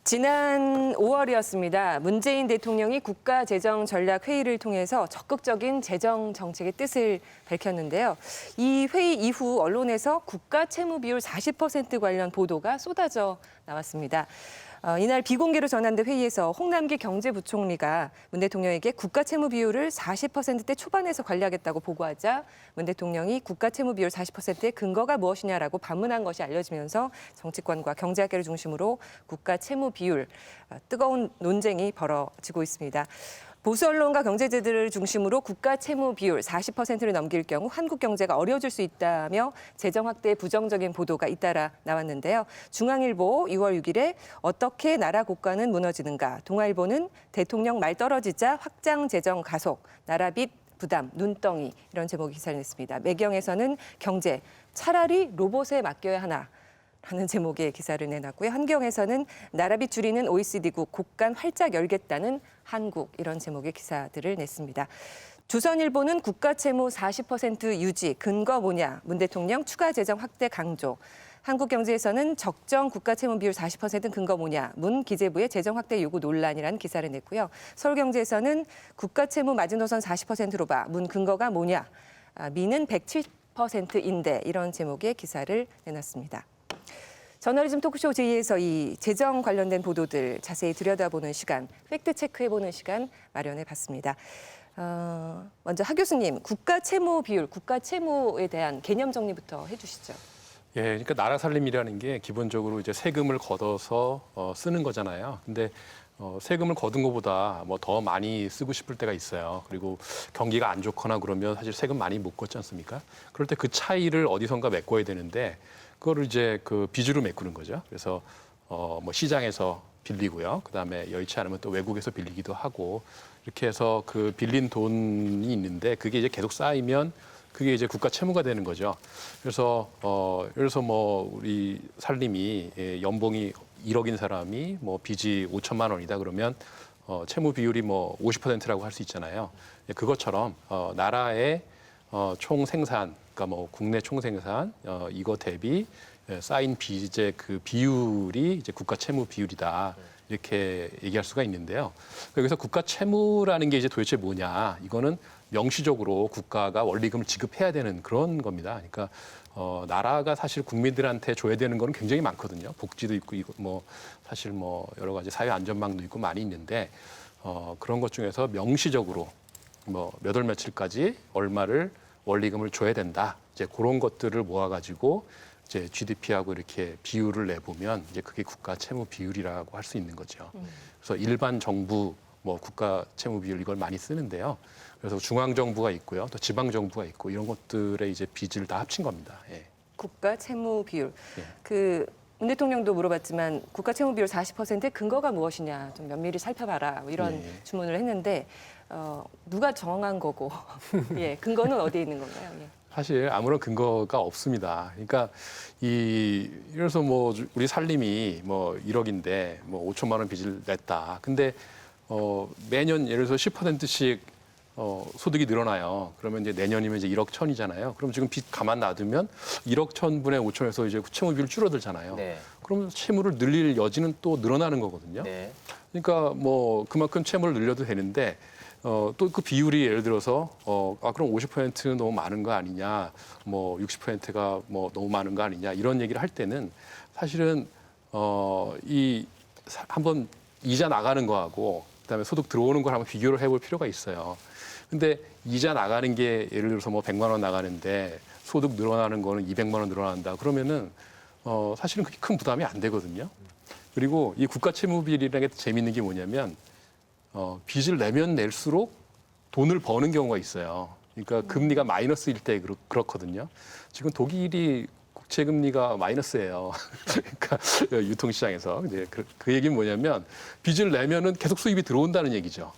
지난 5월이었습니다. 문재인 대통령이 국가재정전략회의를 통해서 적극적인 재정 정책의 뜻을 밝혔는데요. 이 회의 이후 언론에서 국가채무비율 40% 관련 보도가 쏟아져 나왔습니다. 이날 비공개로 전환된 회의에서 홍남기 경제부총리가 문 대통령에게 국가채무 비율을 40%대 초반에서 관리하겠다고 보고하자 문 대통령이 국가채무 비율 40%의 근거가 무엇이냐라고 반문한 것이 알려지면서 정치권과 경제학계를 중심으로 국가채무 비율 뜨거운 논쟁이 벌어지고 있습니다. 보수 언론과 경제지들을 중심으로 국가 채무 비율 40%를 넘길 경우 한국 경제가 어려워질 수 있다며 재정 확대에 부정적인 보도가 잇따라 나왔는데요. 중앙일보 6월 6일에 어떻게 나라 국가는 무너지는가, 동아일보는 대통령 말 떨어지자 확장 재정 가속, 나라 빚 부담, 눈덩이 이런 제목의 기사를 냈습니다. 매경에서는 경제, 차라리 로봇에 맡겨야 하나. 라는 제목의 기사를 내놨고요. 환경에서는 나라빚 줄이는 OECD국 곳간 활짝 열겠다는 한국 이런 제목의 기사들을 냈습니다. 조선일보는 국가채무 40% 유지, 근거 뭐냐, 문 대통령 추가 재정 확대 강조. 한국경제에서는 적정 국가채무 비율 40%는 근거 뭐냐, 문 기재부의 재정 확대 요구 논란이라는 기사를 냈고요. 서울경제에서는 국가채무 마지노선 40%로 봐, 문 근거가 뭐냐, 미는 107%인데 이런 제목의 기사를 내놨습니다. 저널리즘 토크쇼 제2에서 이 재정 관련된 보도들 자세히 들여다보는 시간, 팩트체크해보는 시간 마련해봤습니다. 먼저 하 교수님, 국가채무 비율, 국가채무에 대한 개념 정리부터 해주시죠. 예, 그러니까 나라 살림이라는 게 기본적으로 이제 세금을 걷어서 쓰는 거잖아요. 근데 세금을 거둔 것보다 뭐 더 많이 쓰고 싶을 때가 있어요. 그리고 경기가 안 좋거나 그러면 사실 세금 많이 못 걷지 않습니까? 그럴 때 그 차이를 어디선가 메꿔야 되는데 그거를 이제 그 빚으로 메꾸는 거죠. 그래서 뭐 시장에서 빌리고요. 그다음에 여의치 않으면 또 외국에서 빌리기도 하고 이렇게 해서 그 빌린 돈이 있는데 그게 이제 계속 쌓이면 그게 이제 국가 채무가 되는 거죠. 그래서 예를 들어서 뭐 우리 살림이 연봉이 1억인 사람이 뭐 빚이 5천만 원이다 그러면 채무 비율이 뭐 50%라고 할 수 있잖아요. 그것처럼 나라의 총 생산, 그러니까 뭐 국내 총 생산 이거 대비 쌓인 빚의 그 비율이 이제 국가 채무 비율이다. 이렇게 얘기할 수가 있는데요. 여기서 국가 채무라는 게 이제 도대체 뭐냐? 이거는 명시적으로 국가가 원리금을 지급해야 되는 그런 겁니다. 그러니까 나라가 사실 국민들한테 줘야 되는 거는 굉장히 많거든요. 복지도 있고 이거 뭐 사실 뭐 여러 가지 사회 안전망도 있고 많이 있는데 그런 것 중에서 명시적으로 뭐 몇 월 며칠까지 얼마를 원리금을 줘야 된다. 이제 그런 것들을 모아가지고 이제 GDP하고 이렇게 비율을 내보면 이제 그게 국가 채무 비율이라고 할 수 있는 거죠. 그래서 일반 정부 뭐 국가 채무 비율 이걸 많이 쓰는데요. 그래서 중앙 정부가 있고요, 또 지방 정부가 있고 이런 것들의 이제 빚을 다 합친 겁니다. 예. 국가 채무 비율. 예. 문 대통령도 물어봤지만 국가 채무 비율 40%의 근거가 무엇이냐 좀 면밀히 살펴봐라 뭐 이런 주문을 했는데 누가 정한 거고 예, 근거는 어디에 있는 건가요? 예. 사실 아무런 근거가 없습니다. 그러니까 예를 들어서 뭐 우리 살림이 뭐 1억인데 뭐 5천만 원 빚을 냈다. 근데 매년 예를 들어서 10%씩 소득이 늘어나요. 그러면 이제 내년이면 이제 1억 1천이잖아요. 그럼 지금 빚 가만 놔두면 1억 1,000분의 5천에서 이제 채무 비율 줄어들잖아요. 네. 그러면 채무를 늘릴 여지는 또 늘어나는 거거든요. 네. 그러니까 뭐 그만큼 채무를 늘려도 되는데 또 그 비율이 예를 들어서 그럼 50%는 너무 많은 거 아니냐, 뭐 60%가 뭐 너무 많은 거 아니냐 이런 얘기를 할 때는 사실은 이 한번 이자 나가는 거하고 그다음에 소득 들어오는 걸 한번 비교를 해볼 필요가 있어요. 근데 이자 나가는 게 예를 들어서 뭐 100만 원 나가는데 소득 늘어나는 거는 200만 원 늘어난다 그러면은 사실은 그렇게 큰 부담이 안 되거든요. 그리고 이 국가 채무 비율이라는 게 재밌는 게 뭐냐면 빚을 내면 낼수록 돈을 버는 경우가 있어요. 그러니까 금리가 마이너스일 때 그렇거든요. 지금 독일이 국채 금리가 마이너스예요. 그러니까 유통시장에서 이제 그 얘기는 뭐냐면 빚을 내면은 계속 수입이 들어온다는 얘기죠.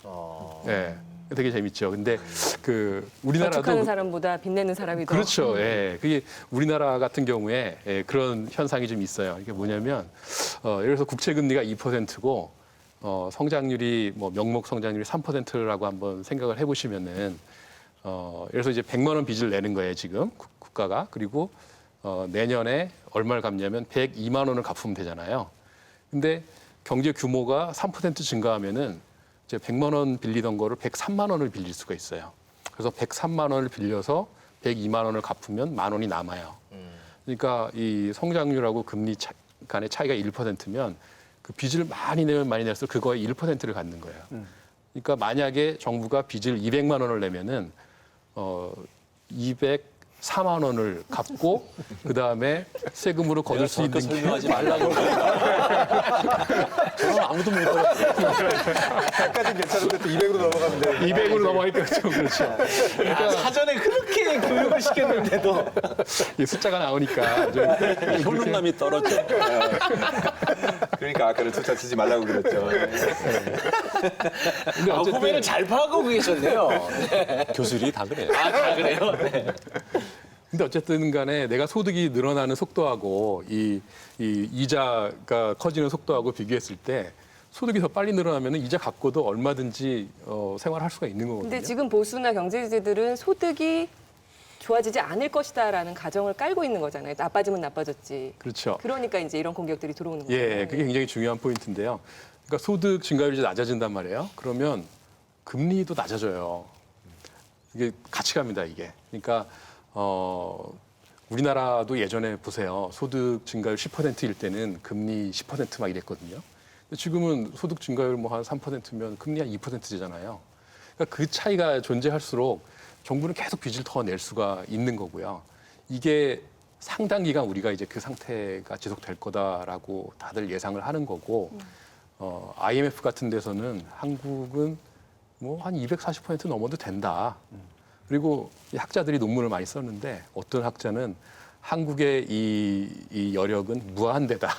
네, 되게 재밌죠. 근데 그 우리나라도 저축하는 사람보다 빚내는 사람이 더 그렇죠. 예, 그게 우리나라 같은 경우에 그런 현상이 좀 있어요. 이게 뭐냐면 예를 들어서 국채 금리가 2%고 성장률이 뭐 명목 성장률이 3%라고 한번 생각을 해보시면은 예를 들어서 이제 100만 원 빚을 내는 거예요 지금 국가가. 그리고 내년에 얼마를 갚냐면 102만 원을 갚으면 되잖아요. 근데 경제 규모가 3% 증가하면은 이제 100만 원 빌리던 거를 103만 원을 빌릴 수가 있어요. 그래서 103만 원을 빌려서 102만 원을 갚으면 만 원이 남아요. 그러니까 이 성장률하고 금리 간의 차이가 1%면 그 빚을 많이 내면 많이 낼수록 그거의 1%를 갖는 거예요. 그러니까 만약에 정부가 빚을 200만 원을 내면은 204만 원을 갚고 그 다음에 세금으로 거둘 수 있는 게 설명하지 말라고. 저는 아무도 못 알아요. 100까지는 괜찮은데 또 200으로 넘어가면 돼. 200으로 넘어가니까 좀 그렇죠. 그러니까 사전에 그렇게 교육을 시켰는데도 이 숫자가 나오니까 좀 효능감이 떨어져. 그러니까 아까는 투자 치지 말라고 그랬죠. 근데 어쨌든 후배를 잘 파악하고 계셨네요. 교수들이 다 그래요. 다 그래요? 네. 근데 어쨌든 간에 내가 소득이 늘어나는 속도하고 이 이자가 커지는 속도하고 비교했을 때 소득이 더 빨리 늘어나면 이자 갚고도 얼마든지 생활할 수가 있는 거거든요. 근데 지금 보수나 경제지들은 소득이 좋아지지 않을 것이다라는 가정을 깔고 있는 거잖아요. 나빠지면 나빠졌지. 그렇죠. 그러니까 이제 이런 공격들이 들어오는 거예요. 예, 그게 굉장히 중요한 포인트인데요. 그러니까 소득 증가율이 이제 낮아진단 말이에요. 그러면 금리도 낮아져요. 이게 같이 갑니다, 이게. 그러니까 우리나라도 예전에 보세요. 소득 증가율 10%일 때는 금리 10%막 이랬거든요. 근데 지금은 소득 증가율 뭐 한 3%면 금리 한 2%잖아요. 그러니까 그 차이가 존재할수록 정부는 계속 빚을 더 낼 수가 있는 거고요. 이게 상당 기간 우리가 이제 그 상태가 지속될 거다라고 다들 예상을 하는 거고, IMF 같은 데서는 한국은 뭐 한 240% 넘어도 된다. 그리고 이 학자들이 논문을 많이 썼는데 어떤 학자는 한국의 이 여력은 무한대다.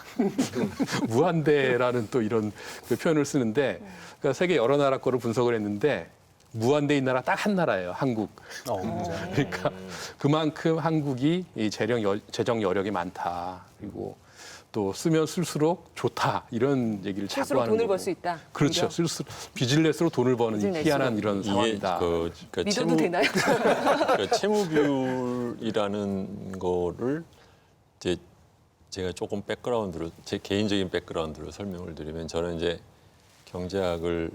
무한대라는 또 이런 그 표현을 쓰는데 그러니까 세계 여러 나라 거를 분석을 했는데 무한대인 나라 딱 한 나라예요. 한국. 그러니까 그만큼 한국이 이 재정 여력이 많다. 그리고 또 쓰면 쓸수록 좋다. 이런 얘기를 자꾸 스스로 하는 돈을 거고. 벌 수 있다. 그렇죠. 오히려. 빚을 낼수록 돈을 버는 빚을 이 낼수록. 희한한 이런 이게 상황이다. 그러니까 믿어도 되나요? 그러니까 채무 비율이라는 거를 이제 제가 조금 백그라운드로 제 개인적인 백그라운드로 설명을 드리면 저는 이제 경제학을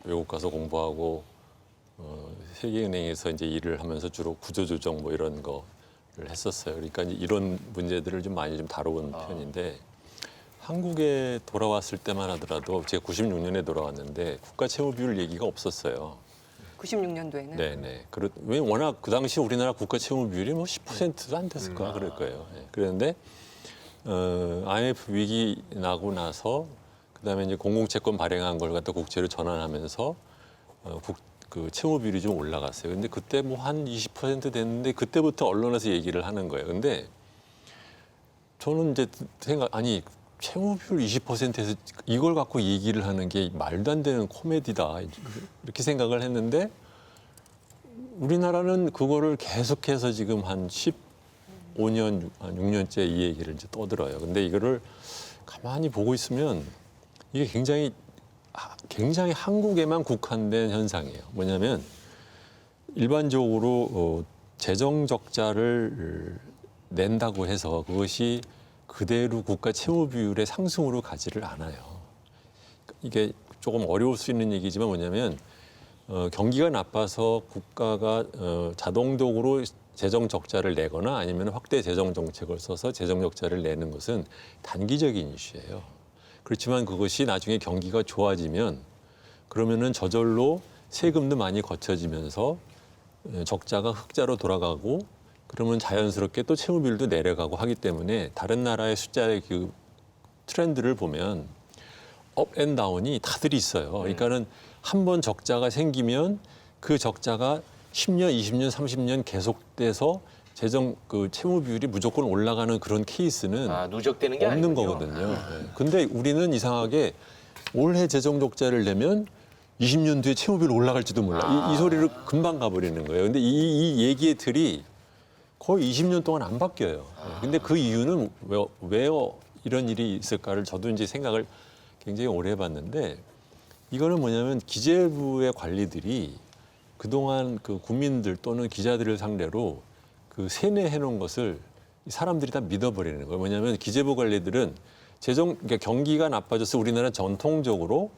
외국 가서 공부하고 세계은행에서 이제 일을 하면서 주로 구조조정 뭐 이런 거를 했었어요. 그러니까 이제 이런 문제들을 좀 많이 좀 다뤄본 편인데 한국에 돌아왔을 때만 하더라도 제가 96년에 돌아왔는데 국가 채무 비율 얘기가 없었어요. 96년도에는. 네네. 왜 워낙 그 당시 우리나라 국가 채무 비율이 뭐 10%도 안 됐을 거야 그럴 거예요. 예. 그런데 IMF 위기 나고 나서 그다음에 이제 공공채권 발행한 걸 갖다 국채로 전환하면서 그 채무 비율이 좀 올라갔어요. 근데 그때 뭐 한 20% 됐는데 그때부터 언론에서 얘기를 하는 거예요. 근데 저는 이제 아니 채무 비율 20%에서 이걸 갖고 얘기를 하는 게 말도 안 되는 코미디다 이렇게 생각을 했는데 우리나라는 그거를 계속해서 지금 한 15년, 한 6년째 이 얘기를 이제 떠들어요. 근데 이거를 가만히 보고 있으면 이게 굉장히 한국에만 국한된 현상이에요. 뭐냐면 일반적으로 재정 적자를 낸다고 해서 그것이 그대로 국가 채무 비율의 상승으로 가지를 않아요. 이게 조금 어려울 수 있는 얘기지만 뭐냐면 경기가 나빠서 국가가 자동적으로 재정 적자를 내거나 아니면 확대 재정 정책을 써서 재정 적자를 내는 것은 단기적인 이슈예요. 그렇지만 그것이 나중에 경기가 좋아지면 그러면은 저절로 세금도 많이 거쳐지면서 적자가 흑자로 돌아가고 그러면 자연스럽게 또 채무 비율도 내려가고 하기 때문에 다른 나라의 숫자의 그 트렌드를 보면 업 앤 다운이 다들 있어요. 그러니까는 한 번 적자가 생기면 그 적자가 10년, 20년, 30년 계속돼서 그 채무 비율이 무조건 올라가는 그런 케이스는 누적되는 게 없는 아니군요. 거거든요. 네. 근데 우리는 이상하게 올해 재정 적자를 내면 20년 뒤에 채무 비율 올라갈지도 몰라. 이 소리를 금방 가버리는 거예요. 근데 이 얘기의 틀이 거의 20년 동안 안 바뀌어요. 근데 그 이유는 왜 이런 일이 있을까를 저도 이제 생각을 굉장히 오래 해봤는데 이거는 뭐냐면 기재부의 관리들이 그동안 그 국민들 또는 기자들을 상대로 그 세뇌해 놓은 것을 사람들이 다 믿어버리는 거예요. 뭐냐면 기재부 관리들은 그러니까 경기가 나빠져서 우리나라는 전통적으로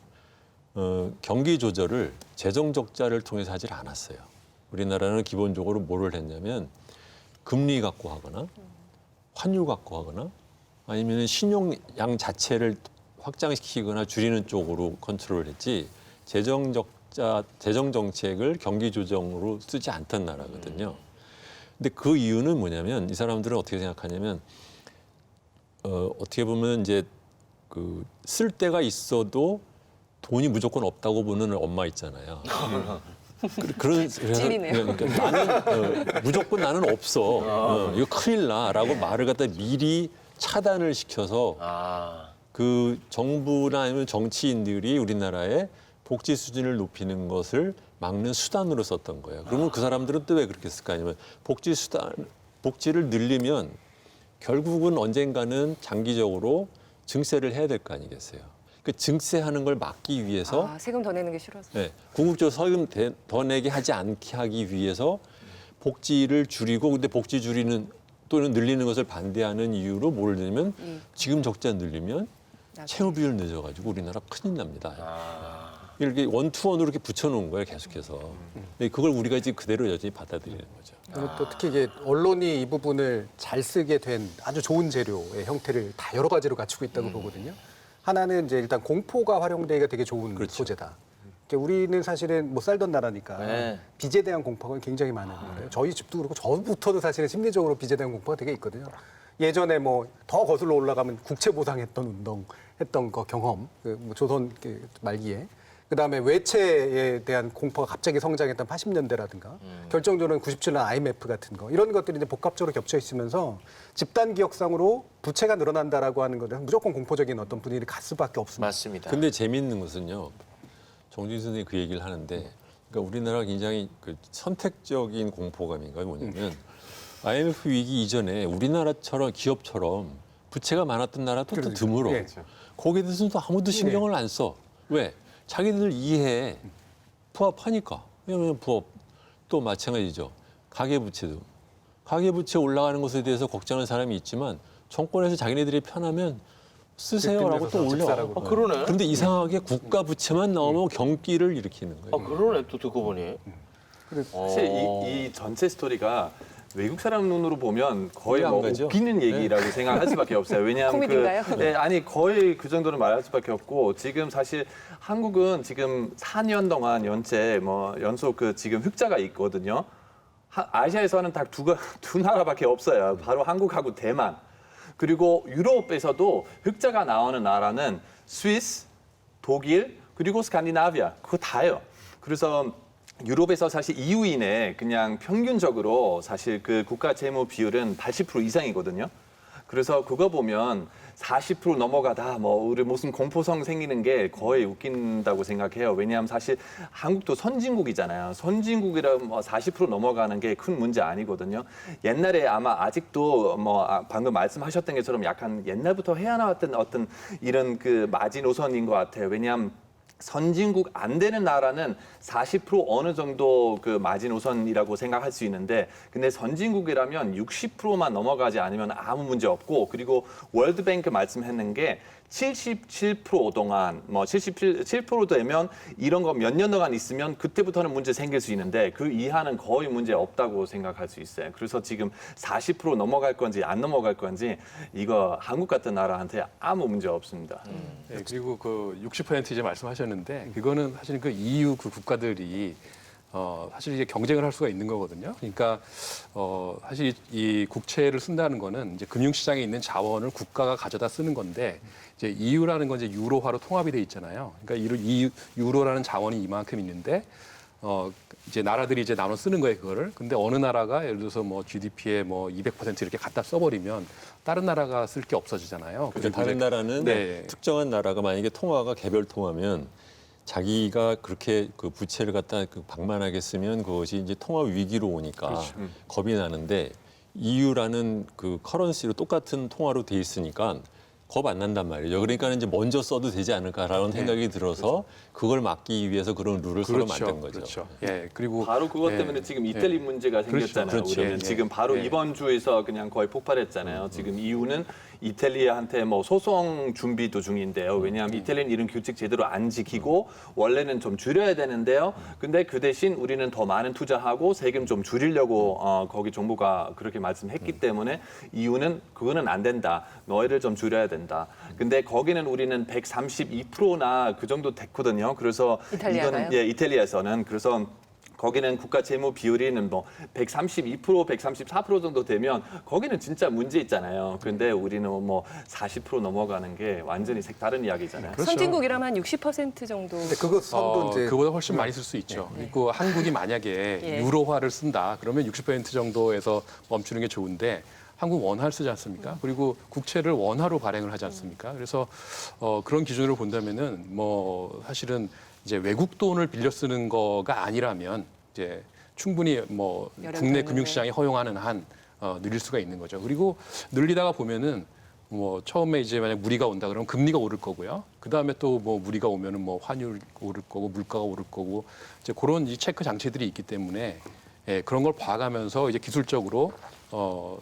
경기 조절을 재정 적자를 통해서 하질 않았어요. 우리나라는 기본적으로 뭐를 했냐면 금리 갖고 하거나 환율 갖고 하거나 아니면 신용량 자체를 확장시키거나 줄이는 쪽으로 컨트롤을 했지 재정 정책을 경기 조정으로 쓰지 않던 나라거든요. 근데 그 이유는 뭐냐면 이 사람들은 어떻게 생각하냐면 어떻게 보면 이제 그 쓸 데가 있어도 돈이 무조건 없다고 보는 엄마 있잖아요. 그래서 찐이네요. 그러니까 나는 무조건 나는 없어. 이거 큰일 나라고 말을 갖다 미리 차단을 시켜서 그 정부나 아니면 정치인들이 우리나라의 복지 수준을 높이는 것을 막는 수단으로 썼던 거예요. 그러면 그 사람들은 또 왜 그렇게 했을까? 아니면 복지를 늘리면 결국은 언젠가는 장기적으로 증세를 해야 될 거 아니겠어요. 그 증세하는 걸 막기 위해서 세금 더 내는 게 싫어서. 네, 궁극적으로 세금 더 내게 하지 않게 하기 위해서 복지를 줄이고 근데 복지 줄이는 또는 늘리는 것을 반대하는 이유로 뭘 들면 지금 적자 늘리면 채무 비율 늦어가지고 우리나라 큰일 납니다. 이렇게 원투원으로 이렇게 붙여놓은 거예요, 계속해서. 그걸 우리가 지금 그대로 여전히 받아들이는 거죠. 그리고 또 특히 이게 언론이 이 부분을 잘 쓰게 된 아주 좋은 재료의 형태를 다 여러 가지로 갖추고 있다고 보거든요. 하나는 이제 일단 공포가 활용되기가 되게 좋은 그렇죠. 소재다. 우리는 사실은 못 살던 나라니까 네. 빚에 대한 공포가 굉장히 많은 거예요. 저희 집도 그렇고 저부터도 사실은 심리적으로 빚에 대한 공포가 되게 있거든요. 예전에 뭐 더 거슬러 올라가면 국채 보상했던 운동 했던 거 경험, 뭐 조선 말기에. 그다음에 외채에 대한 공포가 갑자기 성장했던 80년대라든가 결정적으로는 97년 IMF 같은 거 이런 것들이 이제 복합적으로 겹쳐 있으면서 집단 기억상으로 부채가 늘어난다라고 하는 것은 무조건 공포적인 어떤 분위기를 갈 수밖에 없습니다. 맞습니다. 근데 재미있는 것은요. 정준 선생님이 그 얘기를 하는데 그러니까 우리나라가 굉장히 그 선택적인 공포감인가 뭐냐면 IMF 위기 이전에 우리나라처럼 기업처럼 부채가 많았던 나라도 또 드물어. 예. 거기에 대해서는 또 아무도 신경을 안 써. 왜? 자기들 이해해. 부합하니까. 왜냐하면 부업 또 마찬가지죠. 가계부채도. 가계부채 올라가는 것에 대해서 걱정하는 사람이 있지만 정권에서 자기네들이 편하면 쓰세요라고 또 올려. 그러네. 그런데 이상하게 국가 부채만 나오면 경기를 일으키는 거예요. 그러네. 또 듣고 보니. 사실 이 전체 스토리가 외국 사람 눈으로 보면 거의 이해 안 뭐 가죠? 웃기는 얘기라고 생각할 수밖에 없어요. 왜냐하면 코미디인가요? 아니 거의 그 정도는 말할 수밖에 없고 지금 사실 한국은 지금 4년 동안 연속 그 지금 흑자가 있거든요. 아시아에서는 딱 두 나라밖에 없어요. 바로 한국하고 대만. 그리고 유럽에서도 흑자가 나오는 나라는 스위스, 독일, 그리고 스칸디나비아 그거 다예요. 그래서 유럽에서 사실 EU 이내 그냥 평균적으로 사실 그 국가 채무 비율은 80% 이상이거든요. 그래서 그거 보면 40% 넘어가다 우리 무슨 공포성 생기는 게 거의 웃긴다고 생각해요. 왜냐하면 사실 한국도 선진국이잖아요. 선진국이라면 40% 넘어가는 게 큰 문제 아니거든요. 옛날에 아마 아직도 방금 말씀하셨던 것처럼 약간 옛날부터 해나왔던 어떤 이런 그 마지노선인 것 같아요. 왜냐하면 선진국 안 되는 나라는 40% 어느 정도 그 마지노선이라고 생각할 수 있는데 근데 선진국이라면 60%만 넘어가지 않으면 아무 문제 없고 그리고 월드뱅크 말씀했는 게 77% 동안 77% 되면 이런 거 몇 년 동안 있으면 그때부터는 문제 생길 수 있는데 그 이하는 거의 문제 없다고 생각할 수 있어요. 그래서 지금 40% 넘어갈 건지 안 넘어갈 건지 이거 한국 같은 나라한테 아무 문제 없습니다. 네, 그리고 그 60% 이제 말씀하셨는데 그거는 사실 그 EU 그 국가들이 사실 이제 경쟁을 할 수가 있는 거거든요. 그러니까 사실 이 국채를 쓴다는 거는 이제 금융시장에 있는 자원을 국가가 가져다 쓰는 건데 이제 EU라는 건 이제 유로화로 통합이 돼 있잖아요. 그러니까 유로라는 자원이 이만큼 있는데 이제 나라들이 이제 나눠 쓰는 거예요, 그거를. 근데 어느 나라가 예를 들어서 GDP에 200% 이렇게 갖다 써버리면 다른 나라가 쓸 게 없어지잖아요. 그러니까 다른 나라는 네. 특정한 나라가 만약에 통화가 개별 통화면 자기가 그렇게 그 부채를 갖다 방만하게 쓰면 그것이 이제 통화 위기로 오니까 겁이 나는데 EU라는 그 커런시로 똑같은 통화로 돼 있으니까 겁 안 난단 말이죠. 그러니까 이제 먼저 써도 되지 않을까라는 생각이 들어서 그걸 막기 위해서 그런 룰을 서로 만든 거죠. 그렇죠. 예, 그리고 바로 그것 때문에 지금 이태리 문제가 생겼잖아요. 그렇죠. 우리는 네. 지금 바로 네. 이번 주에서 그냥 거의 폭발했잖아요. 지금 EU는 이탈리아한테 뭐 소송 준비도 중인데요. 왜냐하면 이탈리아는 이런 규칙 제대로 안 지키고 원래는 좀 줄여야 되는데요. 근데 그 대신 우리는 더 많은 투자하고 세금 좀 줄이려고 거기 정부가 그렇게 말씀했기 때문에 이유는 그거는 안 된다. 너희를 좀 줄여야 된다. 근데 거기는 우리는 132%나 그 정도 됐거든요. 그래서 이탈리아가요? 이거는 이탈리아에서는 그래서 거기는 국가 채무 비율이는 뭐 132%, 134% 정도 되면 거기는 진짜 문제 있잖아요. 근데 우리는 뭐 40% 넘어가는 게 완전히 색다른 이야기잖아요. 그렇죠. 선진국이라면 한 60% 정도. 근데 그거 선도 이제 그보다 훨씬 많이 쓸 수 있죠. 그리고 한국이 만약에 예. 유로화를 쓴다 그러면 60% 정도에서 멈추는 게 좋은데 한국 원화를 쓰지 않습니까? 그리고 국채를 원화로 발행을 하지 않습니까? 그래서 그런 기준으로 본다면은 뭐 사실은 이제 외국 돈을 빌려 쓰는 거가 아니라면 이제 충분히 뭐 여력 국내 되는데. 금융시장이 허용하는 한 늘릴 수가 있는 거죠. 그리고 늘리다가 보면은 뭐 처음에 이제 만약 무리가 온다 그러면 금리가 오를 거고요. 그 다음에 또 뭐 무리가 오면은 뭐 환율 오를 거고 물가가 오를 거고 이제 그런 이 체크 장치들이 있기 때문에 예, 그런 걸 봐가면서 이제 기술적으로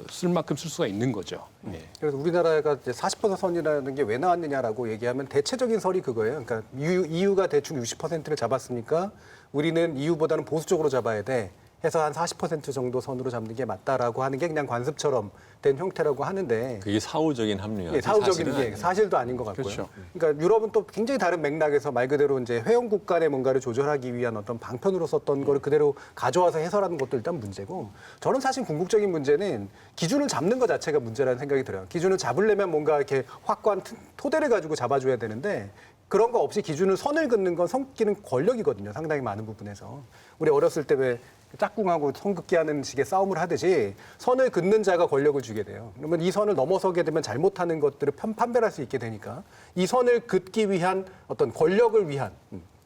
쓸 만큼 쓸 수가 있는 거죠. 예. 그래서 우리나라가 이제 40% 선이라는 게 왜 나왔느냐라고 얘기하면 대체적인 설이 그거예요. 그러니까 EU가 대충 60%를 잡았으니까 우리는 EU보다는 보수적으로 잡아야 돼. 해서 한 40% 정도 선으로 잡는 게 맞다라고 하는 게 그냥 관습처럼 된 형태라고 하는데 그게 사후적인 합리화. 예, 사후적인 게 아니에요. 사실도 아닌 것 같고요. 그렇죠. 그러니까 유럽은 또 굉장히 다른 맥락에서 말 그대로 이제 회원국 간의 뭔가를 조절하기 위한 어떤 방편으로 썼던 거를 그대로 가져와서 해설하는 것도 일단 문제고 저는 사실 궁극적인 문제는 기준을 잡는 것 자체가 문제라는 생각이 들어요. 기준을 잡으려면 뭔가 이렇게 확고한 토대를 가지고 잡아줘야 되는데 그런 거 없이 기준을 선을 긋는 건 성기는 권력이거든요. 상당히 많은 부분에서. 우리 어렸을 때 왜 짝꿍하고 손긋기 하는 식의 싸움을 하듯이 선을 긋는 자가 권력을 주게 돼요. 그러면 이 선을 넘어서게 되면 잘못하는 것들을 판별할 수 있게 되니까 이 선을 긋기 위한 어떤 권력을 위한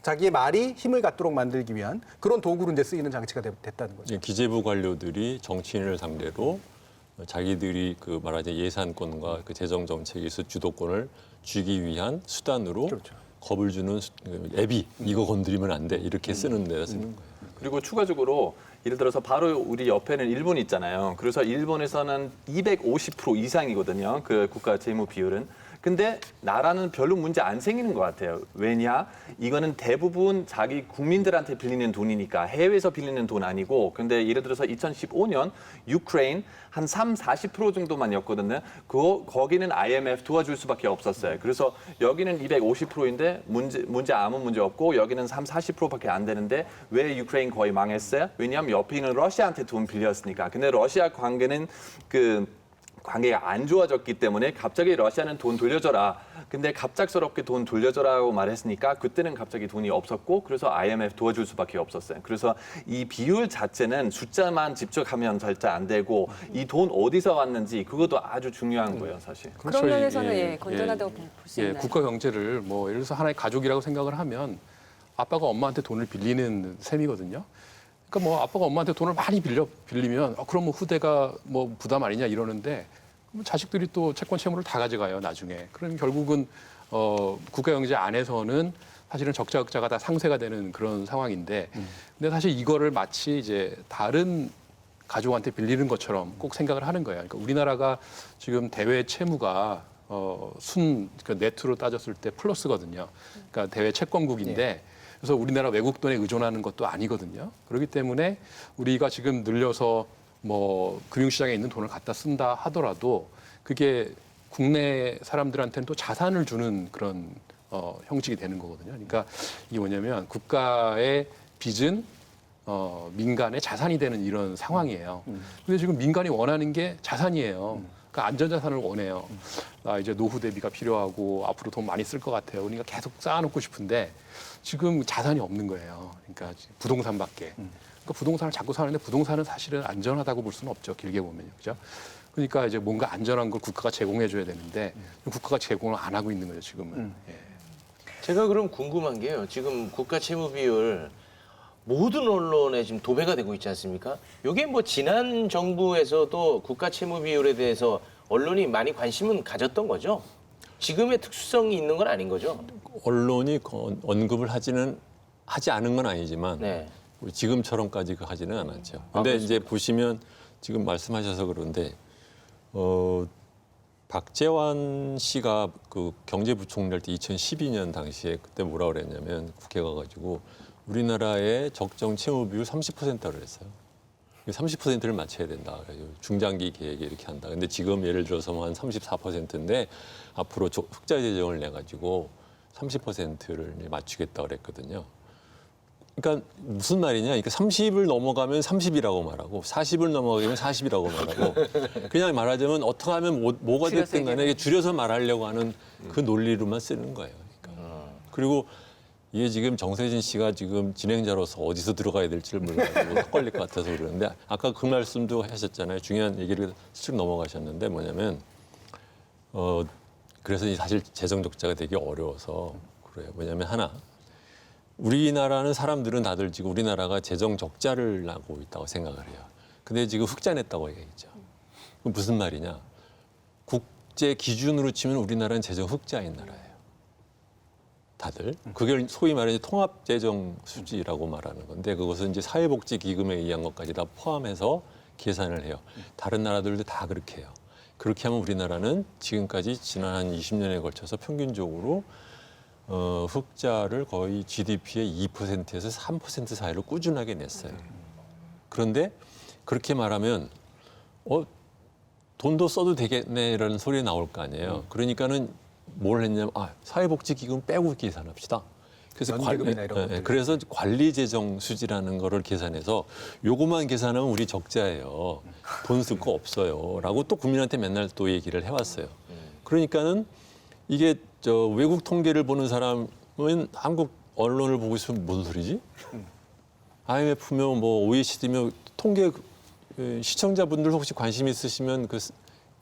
자기의 말이 힘을 갖도록 만들기 위한 그런 도구로 이제 쓰이는 장치가 됐다는 거죠. 이제 기재부 관료들이 정치인을 상대로 자기들이 그 말하자면 예산권과 그 재정 정책에서 주도권을 쥐기 위한 수단으로 그렇죠. 겁을 주는 애비 이거 건드리면 안 돼 이렇게 쓰는 데다 쓰는 거예요. 그리고 추가적으로 예를 들어서 바로 우리 옆에는 일본이 있잖아요. 그래서 일본에서는 250% 이상이거든요. 그 국가 재무 비율은. 근데 나라는 별로 문제 안 생기는 것 같아요. 왜냐? 이거는 대부분 자기 국민들한테 빌리는 돈이니까 해외에서 빌리는 돈 아니고 근데 예를 들어서 2015년 유크레인 한 40% 정도만이었거든요. 거기는 IMF 도와줄 수밖에 없었어요. 그래서 여기는 250%인데 문제 아무 문제 없고 여기는 40%밖에 안 되는데 왜 유크레인 거의 망했어요? 왜냐하면 옆에 있는 러시아한테 돈 빌렸으니까. 근데 러시아 관계는 관계가 안 좋아졌기 때문에 갑자기 러시아는 돈 돌려줘라. 근데 갑작스럽게 돈 돌려줘라고 말했으니까 그때는 갑자기 돈이 없었고 그래서 IMF 도와줄 수밖에 없었어요. 그래서 이 비율 자체는 숫자만 집중하면 절대 안 되고 이 돈 어디서 왔는지 그것도 아주 중요한 거예요, 사실. 그런 그렇죠. 면에서는 예, 예, 건전하다고 볼 수 예, 있나요? 국가 경제를 뭐 예를 들어서 하나의 가족이라고 생각을 하면 아빠가 엄마한테 돈을 빌리는 셈이거든요. 그러니까 뭐 아빠가 엄마한테 돈을 많이 빌리면 그럼 뭐 후대가 뭐 부담 아니냐 이러는데 그럼 자식들이 또 채권 채무를 다 가져가요 나중에. 그럼 결국은 국가 경제 안에서는 사실은 적자 극자가 다 상쇄가 되는 그런 상황인데 근데 사실 이거를 마치 이제 다른 가족한테 빌리는 것처럼 꼭 생각을 하는 거예요. 그러니까 우리나라가 지금 대외 채무가 그러니까 네트로 따졌을 때 플러스거든요. 그러니까 대외 채권국인데 그래서 우리나라 외국 돈에 의존하는 것도 아니거든요. 그렇기 때문에 우리가 지금 늘려서 뭐 금융시장에 있는 돈을 갖다 쓴다 하더라도 그게 국내 사람들한테는 또 자산을 주는 그런 형식이 되는 거거든요. 그러니까 이게 뭐냐면 국가의 빚은 민간의 자산이 되는 이런 상황이에요. 근데 지금 민간이 원하는 게 자산이에요. 그러니까 안전자산을 원해요. 나 이제 노후 대비가 필요하고 앞으로 돈 많이 쓸 것 같아요. 그러니까 계속 쌓아놓고 싶은데 지금 자산이 없는 거예요. 그러니까 부동산밖에. 그러니까 부동산을 자꾸 사는데 부동산은 사실은 안전하다고 볼 수는 없죠. 길게 보면요. 그죠? 그러니까 이제 뭔가 안전한 걸 국가가 제공해 줘야 되는데 국가가 제공을 안 하고 있는 거죠, 지금은. 예. 제가 그럼 궁금한 게요. 지금 국가 채무 비율 모든 언론에 지금 도배가 되고 있지 않습니까? 이게 뭐 지난 정부에서도 국가 채무 비율에 대해서 언론이 많이 관심은 가졌던 거죠? 지금의 특수성이 있는 건 아닌 거죠? 언론이 언급을 하지 않은 건 아니지만 네. 지금처럼까지 하지는 않았죠. 근데 이제 보시면 지금 말씀하셔서 그런데 박재환 씨가 그 경제부총리 할 때 2012년 당시에 그때 뭐라 그랬냐면 국회 가가지고 우리나라의 적정 채무 비율 30%라 그랬어요. 30%를 맞춰야 된다. 중장기 계획에 이렇게 한다. 근데 지금 예를 들어서 뭐 한 34%인데 앞으로 흑자 재정을 내 가지고 30%를 맞추겠다 그랬거든요. 그러니까 무슨 말이냐? 그러니까 30을 넘어가면 30이라고 말하고 40을 넘어가면 40이라고 말하고 그냥 말하자면 어떻게 하면 뭐가 줄여서 됐든 간에 이게 줄여서 말하려고 하는 그 논리로만 쓰는 거예요. 그러니까. 그리고 이게 지금 정세진 씨가 지금 진행자로서 어디서 들어가야 될지를 몰라가지고 헷갈릴 것 같아서 그러는데 아까 그 말씀도 하셨잖아요. 중요한 얘기를 슬쩍 넘어가셨는데 뭐냐면 그래서 사실 재정 적자가 되게 어려워서 그래요. 뭐냐면 하나 우리나라는 사람들은 다들 지금 우리나라가 재정 적자를 나고 있다고 생각을 해요. 근데 지금 흑자 냈다고 얘기했죠. 그럼 무슨 말이냐? 국제 기준으로 치면 우리나라는 재정 흑자인 나라예요. 다들 그걸 소위 말하는 통합 재정 수지라고 말하는 건데 그것은 이제 사회복지기금에 의한 것까지 다 포함해서 계산을 해요. 다른 나라들도 다 그렇게 해요. 그렇게 하면 우리나라는 지금까지 지난 한 20년에 걸쳐서 평균적으로 흑자를 거의 GDP의 2%에서 3% 사이로 꾸준하게 냈어요. 그런데 그렇게 말하면 돈도 써도 되겠네라는 소리 나올 거 아니에요. 그러니까는 뭘 했냐면 사회복지기금 빼고 계산합시다. 그래서 연계금이나 이런 것들. 그래서 관리재정 수지라는 거를 계산해서 요거만 계산하면 우리 적자예요. 돈 쓸 거 없어요.라고 또 국민한테 맨날 또 얘기를 해왔어요. 그러니까는 이게 외국 통계를 보는 사람은 한국 언론을 보고 있으면 뭔 소리지? IMF면 뭐 OECD면 통계 시청자분들 혹시 관심 있으시면 그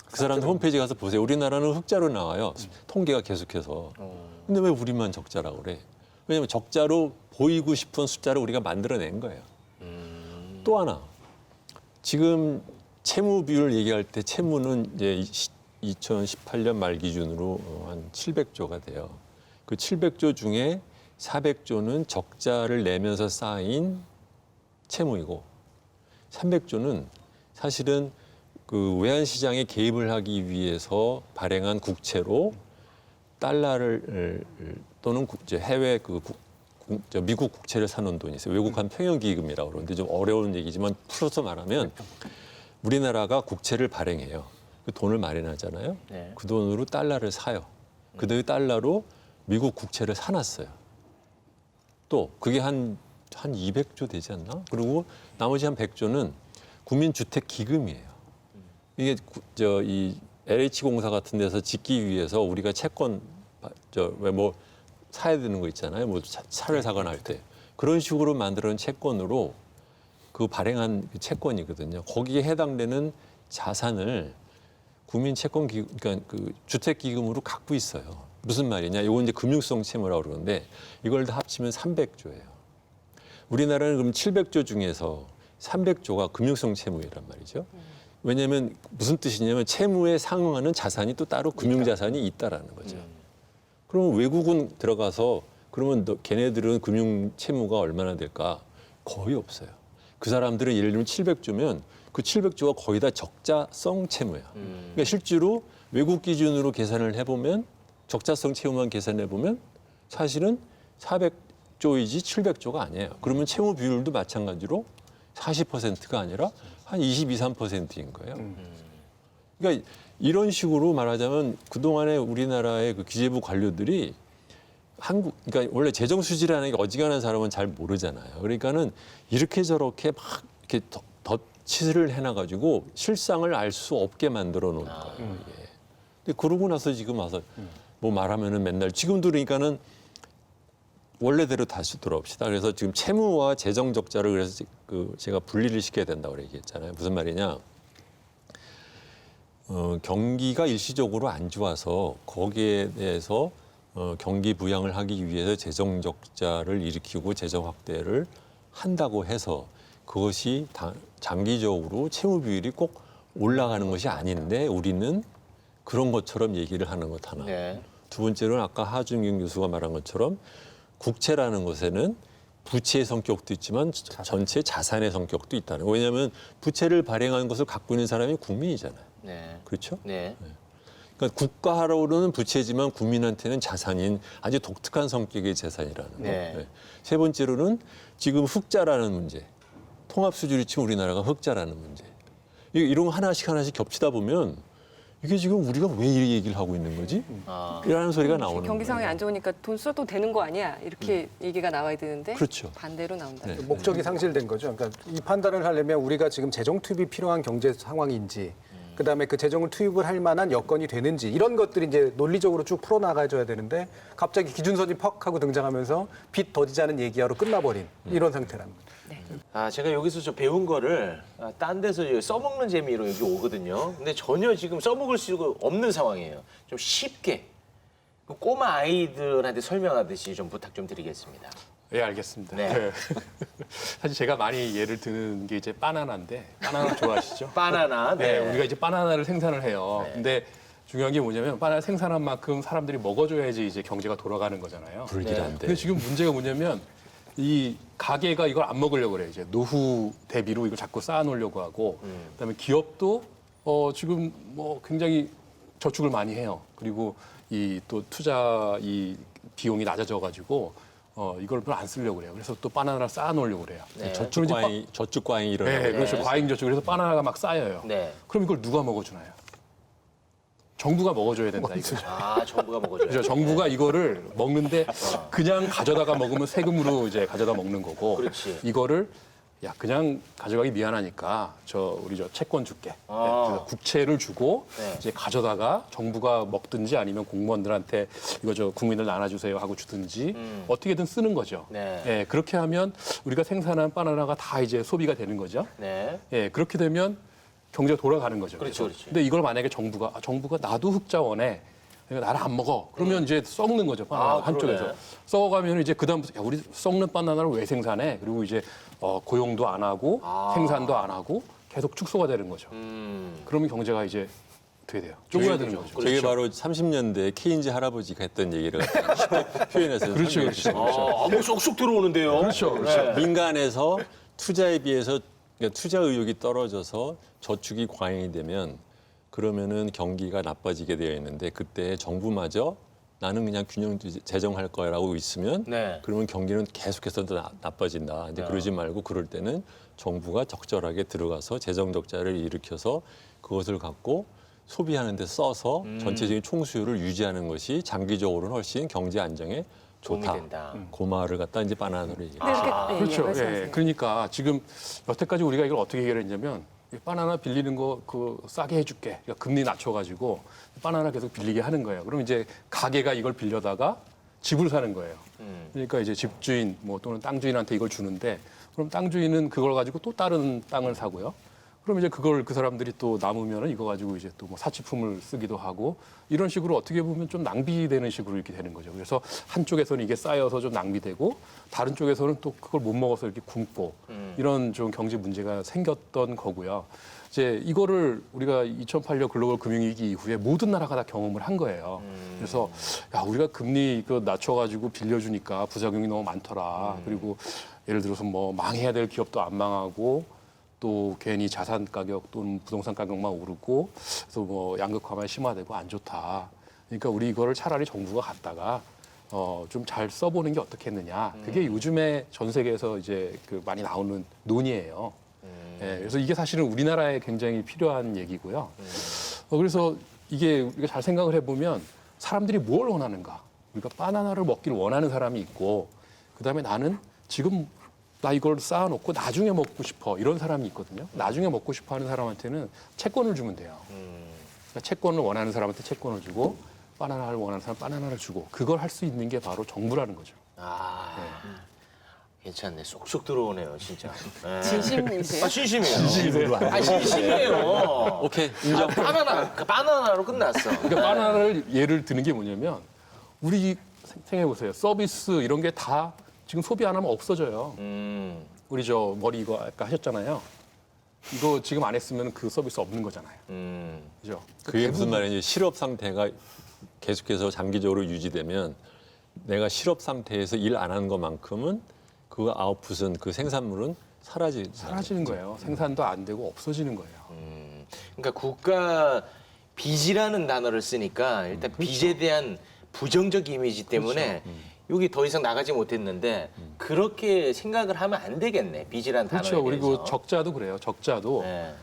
사람들 홈페이지 가서 보세요. 우리나라는 흑자로 나와요. 통계가 계속해서. 근데 왜 우리만 적자라고 그래? 왜냐하면 적자로 보이고 싶은 숫자를 우리가 만들어낸 거예요. 또 하나. 지금 채무 비율 얘기할 때 채무는 이제 2018년 말 기준으로 한 700조가 돼요. 그 700조 중에 400조는 적자를 내면서 쌓인 채무이고 300조는 사실은 그 외환 시장에 개입을 하기 위해서 발행한 국채로 달러를 또는 해외 미국 국채를 사놓은 돈이 있어요. 외국한 평형기금이라고 그러는데 좀 어려운 얘기지만 풀어서 말하면 우리나라가 국채를 발행해요. 그 돈을 마련하잖아요. 네. 그 돈으로 달러를 사요. 그 달러로 미국 국채를 사놨어요. 또 그게 한 200조 되지 않나? 그리고 나머지 한 100조는 국민주택기금이에요. 이게 이 LH공사 같은 데서 짓기 위해서 우리가 채권 왜 뭐 사야 되는 거 있잖아요. 뭐 차를 사거나 할 때 그런 식으로 만들어낸 채권으로 그 발행한 채권이거든요. 거기에 해당되는 자산을 국민채권기금, 그러니까 그 주택기금으로 갖고 있어요. 무슨 말이냐? 이건 이제 금융성 채무라고 그러는데 이걸 다 합치면 300조예요. 우리나라는 그럼 700조 중에서 300조가 금융성 채무이란 말이죠. 왜냐하면 무슨 뜻이냐면 채무에 상응하는 자산이 또 따로 금융자산이 있다라는 거죠. 그러면 외국은 들어가서 그러면 걔네들은 금융 채무가 얼마나 될까? 거의 없어요. 그 사람들은 예를 들면 700조면 그 700조가 거의 다 적자성 채무야. 그러니까 실제로 외국 기준으로 계산을 해보면 적자성 채무만 계산해보면 사실은 400조이지 700조가 아니에요. 그러면 채무 비율도 마찬가지로 40%가 아니라 한 22, 3%인 거예요. 그러니까 이런 식으로 말하자면 그동안에 우리나라의 그 기재부 관료들이 그러니까 원래 재정 수지라는 게 어지간한 사람은 잘 모르잖아요. 그러니까는 이렇게 저렇게 막 이렇게 덧칠을 해놔가지고 실상을 알 수 없게 만들어 놓은 거예요. 이게. 근데 그러고 나서 지금 와서 뭐 말하면은 맨날 지금도 그러니까는 원래대로 다시 돌아옵시다. 그래서 지금 채무와 재정 적자를 그래서 제가 분리를 시켜야 된다고 얘기했잖아요. 무슨 말이냐? 경기가 일시적으로 안 좋아서 거기에 대해서 경기 부양을 하기 위해서 재정 적자를 일으키고 재정 확대를 한다고 해서 그것이 장기적으로 채무 비율이 꼭 올라가는 것이 아닌데 우리는 그런 것처럼 얘기를 하는 것 하나. 네. 두 번째로는 아까 하준경 교수가 말한 것처럼 국채라는 것에는 부채의 성격도 있지만 전체 자산의 성격도 있다는 거예요. 왜냐하면 부채를 발행한 것을 갖고 있는 사람이 국민이잖아요. 네. 그렇죠? 네. 그러니까 그러니까 국가로는 부채지만 국민한테는 자산인 아주 독특한 성격의 재산이라는 거. 네. 네. 세 번째로는 지금 흑자라는 문제. 통합 수준이 치면 우리나라가 흑자라는 문제. 이런 거 하나씩 겹치다 보면 이게 지금 우리가 왜 이 얘기를 하고 있는 거지? 이라는 소리가 나오는 거예요. 경기 상황이 안 좋으니까 돈 써도 되는 거 아니야? 이렇게 얘기가 나와야 되는데 그렇죠. 반대로 나온다. 네. 목적이 상실된 거죠. 그러니까 이 판단을 하려면 우리가 지금 재정 투입이 필요한 경제 상황인지, 그다음에 그 재정을 투입을 할 만한 여건이 되는지 이런 것들이 이제 논리적으로 쭉 풀어나가줘야 되는데 갑자기 기준선이 퍽 하고 등장하면서 빚 더디자는 얘기하러 끝나버린 이런 상태라는 거죠. 제가 여기서 저 배운 거를 딴 데서 여기 써먹는 재미로 여기 오거든요. 근데 전혀 지금 써먹을 수가 없는 상황이에요. 좀 쉽게 그 꼬마 아이들한테 설명하듯이 좀 부탁 좀 드리겠습니다. 예, 알겠습니다. 네. 네. 사실 제가 많이 예를 드는 게 이제 바나나인데 바나나 좋아하시죠? 바나나. 네, 우리가 이제 바나나를 생산을 해요. 네. 근데 중요한 게 뭐냐면 바나나 생산한 만큼 사람들이 먹어줘야지 이제 경제가 돌아가는 거잖아요. 불길한데. 근데 지금 문제가 뭐냐면 이 가게가 이걸 안 먹으려고 그래요. 이제 노후 대비로 이걸 자꾸 쌓아놓으려고 하고, 그다음에 기업도 지금 뭐 굉장히 저축을 많이 해요. 그리고 이 또 투자 이 비용이 낮아져가지고 이걸 별로 안 쓰려고 그래요. 그래서 또 바나나를 쌓아놓으려고 그래요. 네. 저축 과잉이 일어나고. 네, 그렇죠. 과잉 저축. 그래서 바나나가 막 쌓여요. 네. 그럼 이걸 누가 먹어주나요? 정부가 먹어줘야 된다 이거죠. 정부가 먹어줘요. 그렇죠. 정부가 이거를 먹는데 그냥 가져다가 먹으면 세금으로 이제 가져다 먹는 거고. 그렇지. 이거를 야 그냥 가져가기 미안하니까 우리 채권 줄게. 그래서 국채를 주고 네. 이제 가져다가 정부가 먹든지 아니면 공무원들한테 이거 국민들 나눠주세요 하고 주든지 어떻게든 쓰는 거죠. 네. 예, 그렇게 하면 우리가 생산한 바나나가 다 이제 소비가 되는 거죠. 네. 예, 그렇게 되면 경제가 돌아가는 거죠. 그렇죠, 그래서. 그렇죠. 근데 이걸 만약에 정부가 나도 흑자 원해. 그러니까 나를 안 먹어. 그러면 이제 썩는 거죠. 바나나 한쪽에서. 그러네. 썩어가면 이제 그다음부터 야, 우리 썩는 바나나를 왜 생산해? 그리고 이제 고용도 안 하고 생산도 안 하고 계속 축소가 되는 거죠. 그러면 경제가 이제 어떻게 돼요? 쪼그라드는 거죠. 저게 바로 30년대 케인즈 할아버지가 했던 얘기를 표현해서 그렇죠, 뭐 쏙쏙 들어오는데요. 그렇죠, 그렇죠. 민간에서 투자에 비해서 그러니까 투자 의욕이 떨어져서 저축이 과잉이 되면 그러면은 경기가 나빠지게 되어 있는데 그때 정부마저 나는 그냥 균형 재정할 거라고 있으면 네. 그러면 경기는 계속해서 더 나빠진다. 근데 그러지 말고 그럴 때는 정부가 적절하게 들어가서 재정 적자를 일으켜서 그것을 갖고 소비하는 데 써서 전체적인 총수요를 유지하는 것이 장기적으로는 훨씬 경제 안정에 도움이 좋다. 된다. 그 말을 갖다 이제 바나나로 얘기해요. 네, 이렇게 그렇죠. 말씀하세요. 예, 그러니까 지금 여태까지 우리가 이걸 어떻게 해결했냐면 이 바나나 빌리는 거 싸게 해줄게. 그러니까 금리 낮춰가지고 바나나 계속 빌리게 하는 거예요. 그럼 이제 가게가 이걸 빌려다가 집을 사는 거예요. 그러니까 이제 집주인 또는 땅 주인한테 이걸 주는데 그럼 땅 주인은 그걸 가지고 또 다른 땅을 사고요. 그럼 이제 그걸 그 사람들이 또 남으면은 이거 가지고 이제 또 뭐 사치품을 쓰기도 하고 이런 식으로 어떻게 보면 좀 낭비되는 식으로 이렇게 되는 거죠. 그래서 한쪽에서는 이게 쌓여서 좀 낭비되고 다른 쪽에서는 또 그걸 못 먹어서 이렇게 굶고 이런 좀 경제 문제가 생겼던 거고요. 이제 이거를 우리가 2008년 글로벌 금융위기 이후에 모든 나라가 다 경험을 한 거예요. 그래서 야 우리가 금리 낮춰가지고 빌려주니까 부작용이 너무 많더라. 그리고 예를 들어서 뭐 망해야 될 기업도 안 망하고. 또 괜히 자산 가격 또는 부동산 가격만 오르고 그래서 뭐 양극화만 심화되고 안 좋다. 그러니까 우리 이거를 차라리 정부가 갖다가 좀 잘 써보는 게 어떻겠느냐. 그게 요즘에 전 세계에서 이제 많이 나오는 논의예요. 예, 그래서 이게 사실은 우리나라에 굉장히 필요한 얘기고요. 그래서 이게 우리가 잘 생각을 해보면 사람들이 뭘 원하는가. 우리가 바나나를 먹기를 원하는 사람이 있고 그다음에 나는 지금 나 이걸 쌓아놓고 나중에 먹고 싶어 이런 사람이 있거든요. 나중에 먹고 싶어 하는 사람한테는 채권을 주면 돼요. 그러니까 채권을 원하는 사람한테 채권을 주고 바나나를 원하는 사람 바나나를 주고 그걸 할 수 있는 게 바로 정부라는 거죠. 괜찮네. 쏙쏙 들어오네요, 진짜. 네. 진심이세요? 진심이에요. 진심으로 진심이에요. 오케이 인정. 바나나로 끝났어. 그러니까 바나나를 예를 드는 게 뭐냐면 우리 생각해 보세요. 서비스 이런 게 다 지금 소비 안 하면 없어져요. 우리 머리 이거 아까 하셨잖아요. 이거 지금 안 했으면 그 서비스 없는 거잖아요. 그죠? 그게 무슨 말이냐. 실업 상태가 계속해서 장기적으로 유지되면 내가 실업 상태에서 일 안 하는 것만큼은 그 아웃풋은 그 생산물은 사라지는 거예요. 생산도 안 되고 없어지는 거예요. 그러니까 국가 빚이라는 단어를 쓰니까 일단 빚에 대한 부정적 이미지 때문에 여기 더 이상 나가지 못했는데 그렇게 생각을 하면 안 되겠네. 빚이라는 단어에 그렇죠. 대해서. 그리고 적자도 그래요. 적자도 네.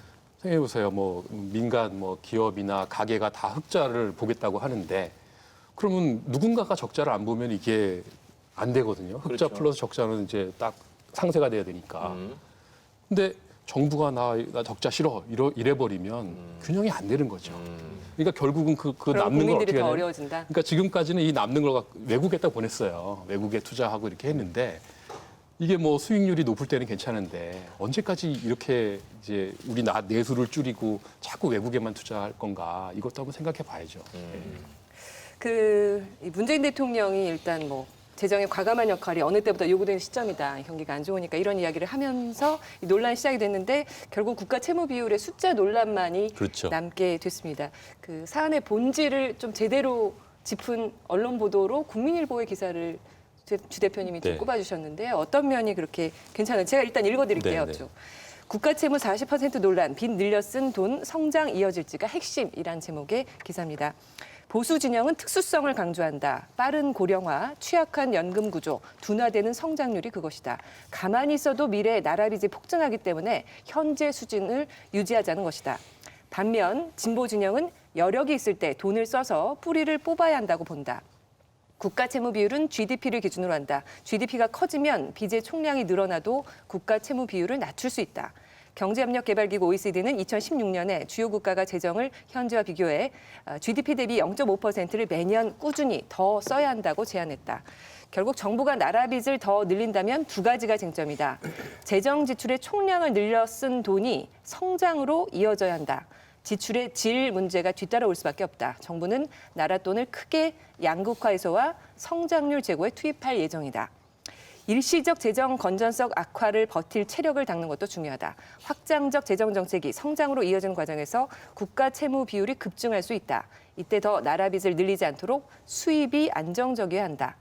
생각해 보세요. 뭐 민간 뭐 기업이나 가게가 다 흑자를 보겠다고 하는데 그러면 누군가가 적자를 안 보면 이게 안 되거든요. 흑자 그렇죠. 플러스 적자는 이제 딱 상세가 돼야 되니까. 근데 정부가 나 적자 싫어 이래 버리면 균형이 안 되는 거죠. 그러니까 결국은 그 그럼 남는 걸 국민들이 어떻게 더 해야 어려워진다. 그러니까 지금까지는 이 남는 걸 외국에다 보냈어요. 외국에 투자하고 이렇게 했는데 이게 뭐 수익률이 높을 때는 괜찮은데 언제까지 이렇게 이제 우리 내수를 줄이고 자꾸 외국에만 투자할 건가 이것도 한번 생각해 봐야죠. 이 문재인 대통령이 일단 뭐 재정의 과감한 역할이 어느 때보다 요구되는 시점이다. 경기가 안 좋으니까 이런 이야기를 하면서 이 논란이 시작이 됐는데 결국 국가 채무 비율의 숫자 논란만이 그렇죠. 남게 됐습니다. 그 사안의 본질을 좀 제대로 짚은 언론 보도로 국민일보의 기사를 주 대표님이 좀 네. 꼽아주셨는데요. 어떤 면이 그렇게 괜찮은지 제가 일단 읽어드릴게요. 네, 네. 국가 채무 40% 논란, 빚 늘려 쓴 돈 성장 이어질지가 핵심이란 제목의 기사입니다. 보수 진영은 특수성을 강조한다. 빠른 고령화, 취약한 연금 구조, 둔화되는 성장률이 그것이다. 가만히 있어도 미래에 나라 빚이 폭증하기 때문에 현재 수준을 유지하자는 것이다. 반면 진보 진영은 여력이 있을 때 돈을 써서 뿌리를 뽑아야 한다고 본다. 국가 채무 비율은 GDP를 기준으로 한다. GDP가 커지면 빚의 총량이 늘어나도 국가 채무 비율을 낮출 수 있다. 경제협력개발기구 OECD는 2016년에 주요 국가가 재정을 현재와 비교해 GDP 대비 0.5%를 매년 꾸준히 더 써야 한다고 제안했다. 결국 정부가 나라 빚을 더 늘린다면 두 가지가 쟁점이다. 재정 지출의 총량을 늘려 쓴 돈이 성장으로 이어져야 한다. 지출의 질 문제가 뒤따라올 수밖에 없다. 정부는 나라 돈을 크게 양극화해소와 성장률 제고에 투입할 예정이다. 일시적 재정 건전성 악화를 버틸 체력을 닦는 것도 중요하다. 확장적 재정 정책이 성장으로 이어지는 과정에서 국가 채무 비율이 급증할 수 있다. 이때 더 나라 빚을 늘리지 않도록 수입이 안정적이어야 한다.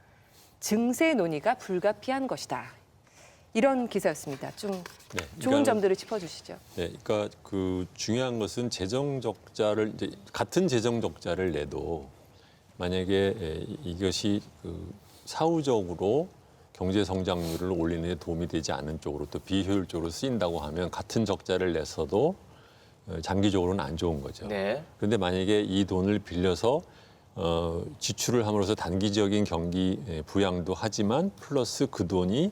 증세 논의가 불가피한 것이다. 이런 기사였습니다. 좀 네, 좋은 점들을 짚어주시죠. 네, 그러니까 그 중요한 것은 재정 적자를 이제 같은 재정 적자를 내도 만약에 이것이 그 사후적으로 경제 성장률을 올리는 데 도움이 되지 않은 쪽으로 또 비효율적으로 쓰인다고 하면 같은 적자를 냈어도 장기적으로는 안 좋은 거죠. 네. 그런데 만약에 이 돈을 빌려서 지출을 함으로써 단기적인 경기 부양도 하지만 플러스 그 돈이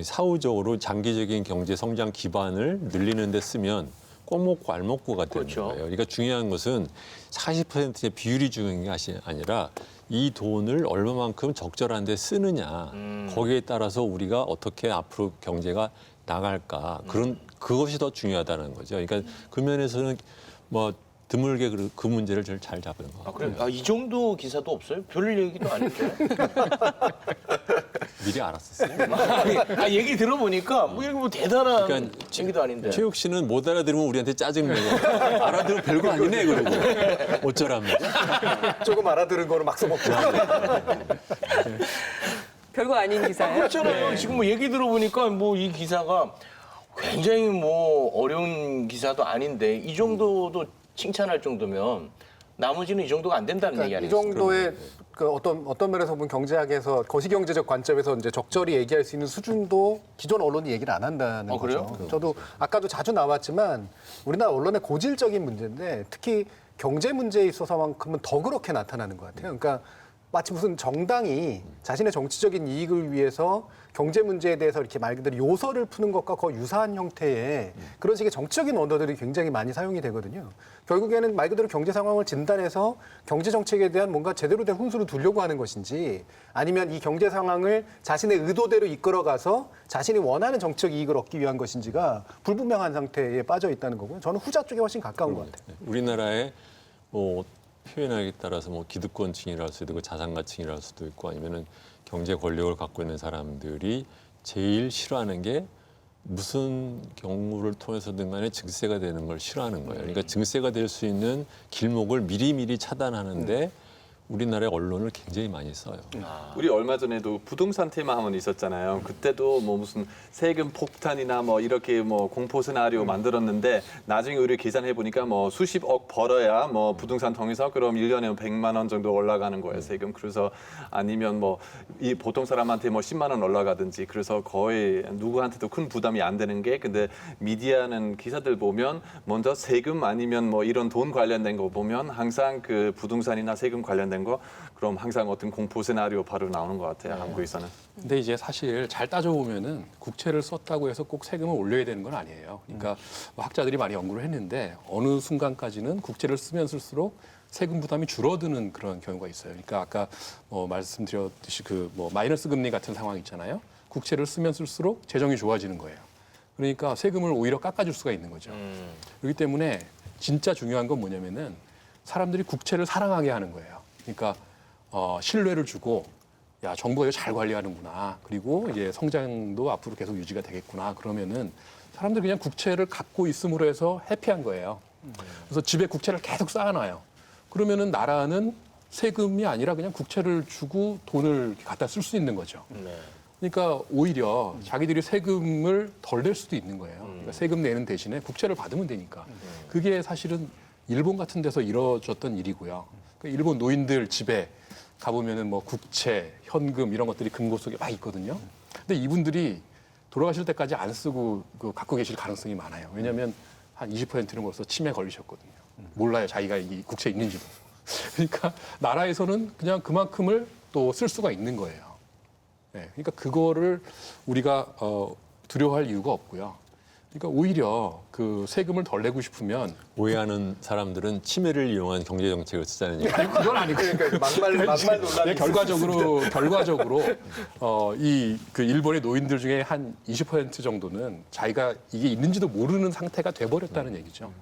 사후적으로 장기적인 경제 성장 기반을 늘리는 데 쓰면 꼭 먹고 알 먹고가 되는 그렇죠. 거예요. 그러니까 중요한 것은 40%의 비율이 중요한 게 아니라 이 돈을 얼마만큼 적절한 데 쓰느냐. 거기에 따라서 우리가 어떻게 앞으로 경제가 나갈까. 그것이 더 중요하다는 거죠. 그러니까 그 면에서는 뭐 드물게 그 문제를 잘 잡은 것 아, 같아요. 그래? 이 정도 기사도 없어요? 별 얘기도 아닌데. 미리 알았었어요. 얘기 들어보니까 뭐 이렇게 뭐 대단한 그러니까 얘기도 아닌데. 최욱 씨는 못 알아들으면 우리한테 짜증내고 알아들으면 별거 아니네 그러고 어쩌랍니까? 조금 알아들은 거는 막 써먹고. 별거 아닌 기사예요. 그렇잖아요. 지금 뭐 얘기 들어보니까 뭐 이 기사가 굉장히 뭐 어려운 기사도 아닌데 이 정도도 칭찬할 정도면 나머지는 이 정도가 안 된다는 얘기 그러니까 이 아니겠어요? 정도의 그 어떤 면에서 보면 경제학에서 거시경제적 관점에서 이제 적절히 얘기할 수 있는 수준도 기존 언론이 얘기를 안 한다는 아, 거죠. 그래요? 저도 아까도 자주 나왔지만 우리나라 언론의 고질적인 문제인데 특히 경제 문제에 있어서만큼은 더 그렇게 나타나는 것 같아요. 그러니까 마치 무슨 정당이 자신의 정치적인 이익을 위해서 경제 문제에 대해서 이렇게 말 그대로 요설을 푸는 것과 거의 유사한 형태의 그런 식의 정치적인 언어들이 굉장히 많이 사용이 되거든요. 결국에는 말 그대로 경제 상황을 진단해서 경제 정책에 대한 뭔가 제대로 된 훈수를 두려고 하는 것인지 아니면 이 경제 상황을 자신의 의도대로 이끌어가서 자신이 원하는 정치적 이익을 얻기 위한 것인지가 불분명한 상태에 빠져 있다는 거고요. 저는 후자 쪽에 훨씬 가까운 것 같아요. 우리나라의 뭐 표현하기에 따라서 뭐 기득권층이랄 수도 있고 자산가층이랄 수도 있고 아니면은 경제 권력을 갖고 있는 사람들이 제일 싫어하는 게 무슨 경우를 통해서든 간에 증세가 되는 걸 싫어하는 거예요. 그러니까 증세가 될 수 있는 길목을 미리미리 차단하는데 우리나라의 언론을 굉장히 많이 써요. 우리 얼마 전에도 부동산 테마 한번 있었잖아요. 그때도 뭐 무슨 세금 폭탄이나 뭐 이렇게 뭐 공포 시나리오 만들었는데 나중에 우리 계산해 보니까 뭐 수십억 벌어야 뭐 부동산 통해서 그럼 1년에 100만 원 정도 올라가는 거예요, 세금. 그래서 아니면 뭐 이 보통 사람한테 뭐 10만 원 올라가든지 그래서 거의 누구한테도 큰 부담이 안 되는 게 근데 미디어는 기사들 보면 먼저 세금 아니면 뭐 이런 돈 관련된 거 보면 항상 그 부동산이나 세금 관련된 거 그럼 항상 어떤 공포 시나리오 바로 나오는 것 같아요, 한국에서는. 근데 이제 사실 잘 따져보면은 국채를 썼다고 해서 꼭 세금을 올려야 되는 건 아니에요. 그러니까 뭐 학자들이 많이 연구를 했는데 어느 순간까지는 국채를 쓰면 쓸수록 세금 부담이 줄어드는 그런 경우가 있어요. 그러니까 아까 뭐 말씀드렸듯이 그 뭐 마이너스 금리 같은 상황 있잖아요. 국채를 쓰면 쓸수록 재정이 좋아지는 거예요. 그러니까 세금을 오히려 깎아줄 수가 있는 거죠. 그렇기 때문에 진짜 중요한 건 뭐냐면은 사람들이 국채를 사랑하게 하는 거예요. 그러니까 신뢰를 주고 야 정부가 이거 잘 관리하는구나. 그리고 이제 성장도 앞으로 계속 유지가 되겠구나. 그러면은 사람들이 그냥 국채를 갖고 있음으로 해서 해피한 거예요. 그래서 집에 국채를 계속 쌓아놔요. 그러면은 나라는 세금이 아니라 그냥 국채를 주고 돈을 갖다 쓸 수 있는 거죠. 네. 그러니까 오히려 자기들이 세금을 덜 낼 수도 있는 거예요. 그러니까 세금 내는 대신에 국채를 받으면 되니까. 그게 사실은 일본 같은 데서 이루어졌던 일이고요. 그러니까 일본 노인들 집에 가보면은 뭐 국채, 현금 이런 것들이 금고 속에 막 있거든요. 근데 이분들이 돌아가실 때까지 안 쓰고 갖고 계실 가능성이 많아요. 왜냐하면 한 20%는 벌써 치매 걸리셨거든요. 몰라요, 자기가 이 국채 있는지도. 그러니까 나라에서는 그냥 그만큼을 또 쓸 수가 있는 거예요. 네, 그러니까 그거를 우리가 두려워할 이유가 없고요. 그러니까 오히려 그 세금을 덜 내고 싶으면 오해하는 사람들은 치매를 이용한 경제 정책을 쓰자는 얘기. 아니 그건 아니고 그러니까 막말 논란이 네, 결과적으로 이 그 일본의 노인들 중에 한 20% 정도는 자기가 이게 있는지도 모르는 상태가 돼버렸다는 얘기죠.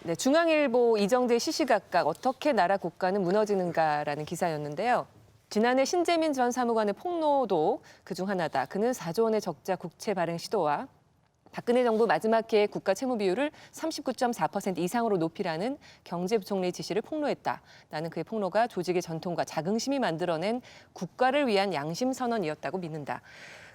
네, 중앙일보 이정재 시시각각 어떻게 나라 국가는 무너지는가라는 기사였는데요. 지난해 신재민 전 사무관의 폭로도 그중 하나다. 그는 4조 원의 적자 국채 발행 시도와 박근혜 정부 마지막 해의 국가 채무 비율을 39.4% 이상으로 높이라는 경제부총리의 지시를 폭로했다. 나는 그의 폭로가 조직의 전통과 자긍심이 만들어낸 국가를 위한 양심 선언이었다고 믿는다.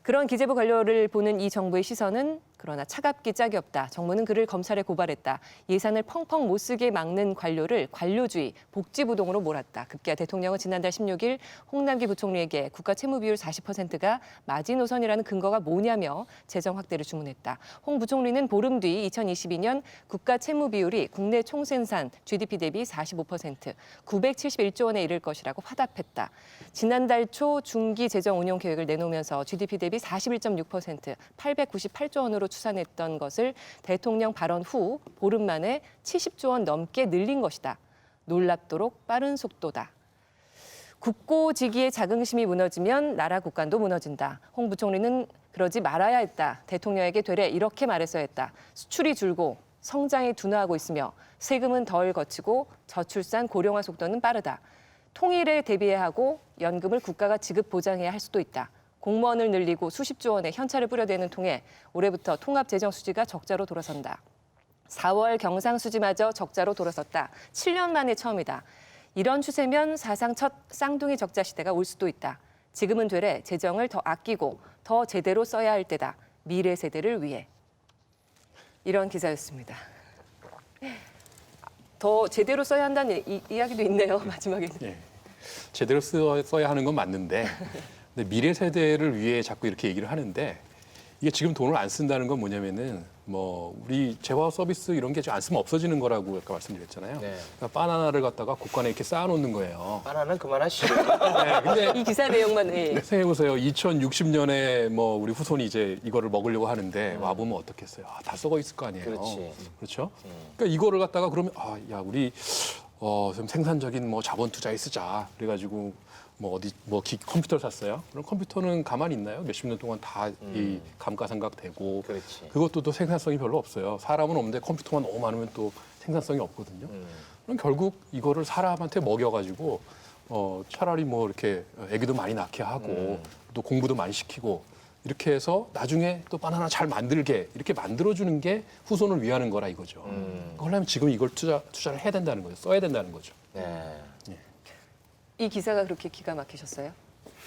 그런 기재부 관료를 보는 이 정부의 시선은 그러나 차갑기 짝이 없다. 정부는 그를 검찰에 고발했다. 예산을 펑펑 못 쓰게 막는 관료를 관료주의, 복지부동으로 몰았다. 급기야 대통령은 지난달 16일 홍남기 부총리에게 국가 채무 비율 40%가 마지노선이라는 근거가 뭐냐며 재정 확대를 주문했다. 홍 부총리는 보름 뒤 2022년 국가 채무 비율이 국내 총생산 GDP 대비 45%, 971조 원에 이를 것이라고 화답했다. 지난달 초 중기 재정 운용 계획을 내놓으면서 GDP 대비 41.6%, 898조 원으로 추산했던 것을 대통령 발언 후 보름 만에 70조 원 넘게 늘린 것이다. 놀랍도록 빠른 속도다. 국고지기의 자긍심이 무너지면 나라 국간도 무너진다. 홍 부총리는 그러지 말아야 했다. 대통령에게 되레 이렇게 말했어야 했다. 수출이 줄고 성장이 둔화하고 있으며 세금은 덜 거치고 저출산 고령화 속도는 빠르다. 통일에 대비해야 하고 연금을 국가가 지급 보장해야 할 수도 있다. 공무원을 늘리고 수십조 원의 현찰을 뿌려대는 통해 올해부터 통합재정 수지가 적자로 돌아선다. 4월 경상수지마저 적자로 돌아섰다. 7년 만에 처음이다. 이런 추세면 사상 첫 쌍둥이 적자 시대가 올 수도 있다. 지금은 되레 재정을 더 아끼고 더 제대로 써야 할 때다. 미래 세대를 위해. 이런 기사였습니다. 더 제대로 써야 한다는 이야기도 있네요, 마지막에는. 예. 제대로 써야 하는 건 맞는데 근데 미래 세대를 위해 자꾸 이렇게 얘기를 하는데 이게 지금 돈을 안 쓴다는 건 뭐냐면은 뭐 우리 재화 서비스 이런 게 안 쓰면 없어지는 거라고 아까 말씀드렸잖아요. 네. 그러니까 바나나를 갖다가 국간에 이렇게 쌓아놓는 거예요. 바나나는 그만하시죠. 네, 근데 이 기사 내용만 생각해보세요. 2060년에 뭐 우리 후손이 이제 이거를 먹으려고 하는데 와보면 어떻겠어요? 다 썩어 있을 거 아니에요. 그렇지. 그렇죠? 그러니까 이거를 갖다가 그러면 야 우리 좀 생산적인 뭐 자본 투자에 쓰자. 그래가지고 뭐 어디 뭐 컴퓨터를 샀어요. 그럼 컴퓨터는 가만히 있나요? 몇십 년 동안 다 이 감가상각되고 그렇지. 그것도 또 생산성이 별로 없어요. 사람은 없는데 컴퓨터만 너무 많으면 또 생산성이 없거든요. 그럼 결국 이거를 사람한테 먹여가지고 차라리 뭐 이렇게 애기도 많이 낳게 하고 또 공부도 많이 시키고 이렇게 해서 나중에 또 바나나 잘 만들게 이렇게 만들어주는 게 후손을 위하는 거라 이거죠. 그러려면 지금 이걸 투자를 해야 된다는 거죠. 써야 된다는 거죠. 네. 이 기사가 그렇게 기가 막히셨어요?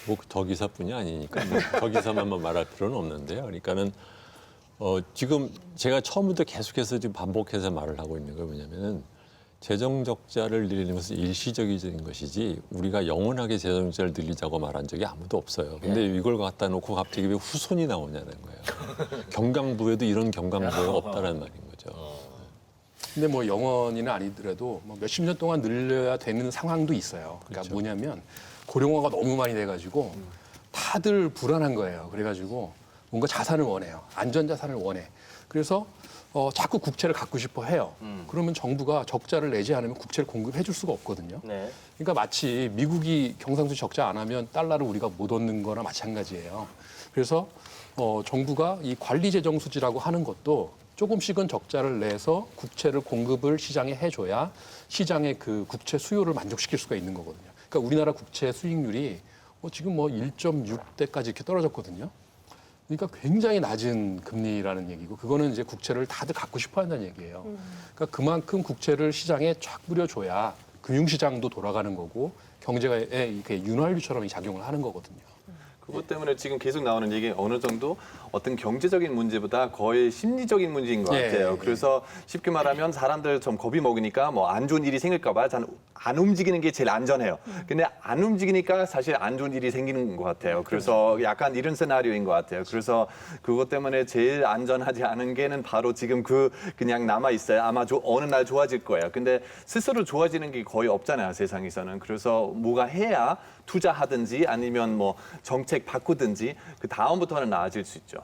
뭐 저 기사뿐이 아니니까 저 기사만 말할 필요는 없는데요. 그러니까는 지금 제가 처음부터 계속해서 지금 반복해서 말을 하고 있는 건 뭐냐면은 재정 적자를 늘리는 것은 일시적인 것이지 우리가 영원하게 재정 적자를 늘리자고 말한 적이 아무도 없어요. 근데 이걸 갖다 놓고 갑자기 왜 후손이 나오냐는 거예요. 경강부에도 이런 경강부가 없다는 말인 거죠. 근데 뭐 영원히는 아니더라도 뭐 몇십 년 동안 늘려야 되는 상황도 있어요. 그러니까 뭐냐면 고령화가 너무 많이 돼가지고 다들 불안한 거예요. 그래가지고 뭔가 자산을 원해요. 안전 자산을 원해. 그래서 자꾸 국채를 갖고 싶어 해요. 그러면 정부가 적자를 내지 않으면 국채를 공급해 줄 수가 없거든요. 네. 그러니까 마치 미국이 경상수 적자 안 하면 달러를 우리가 못 얻는 거나 마찬가지예요. 그래서 정부가 이 관리재정수지라고 하는 것도 조금씩은 적자를 내서 국채를 공급을 시장에 해줘야 시장의 그 국채 수요를 만족시킬 수가 있는 거거든요. 그러니까 우리나라 국채 수익률이 지금 1.6대까지 이렇게 떨어졌거든요. 그러니까 굉장히 낮은 금리라는 얘기고 그거는 이제 국채를 다들 갖고 싶어 한다는 얘기예요. 그러니까 그만큼 국채를 시장에 쫙 뿌려줘야 금융시장도 돌아가는 거고 경제에 이렇게 윤활유처럼 작용을 하는 거거든요. 그것 때문에 지금 계속 나오는 얘기 어느 정도 어떤 경제적인 문제보다 거의 심리적인 문제인 것 예, 같아요. 예. 그래서 쉽게 말하면 사람들 좀 겁이 먹으니까 뭐 안 좋은 일이 생길까 봐 안 움직이는 게 제일 안전해요. 근데 안 움직이니까 사실 안 좋은 일이 생기는 것 같아요. 그래서 약간 이런 시나리오인 것 같아요. 그래서 그것 때문에 제일 안전하지 않은 게는 바로 지금 그냥 남아 있어요. 아마 어느 날 좋아질 거예요. 근데 스스로 좋아지는 게 거의 없잖아요, 세상에서는. 그래서 뭐가 해야 투자하든지 아니면 뭐 정책 바꾸든지 그 다음부터는 나아질 수 있죠.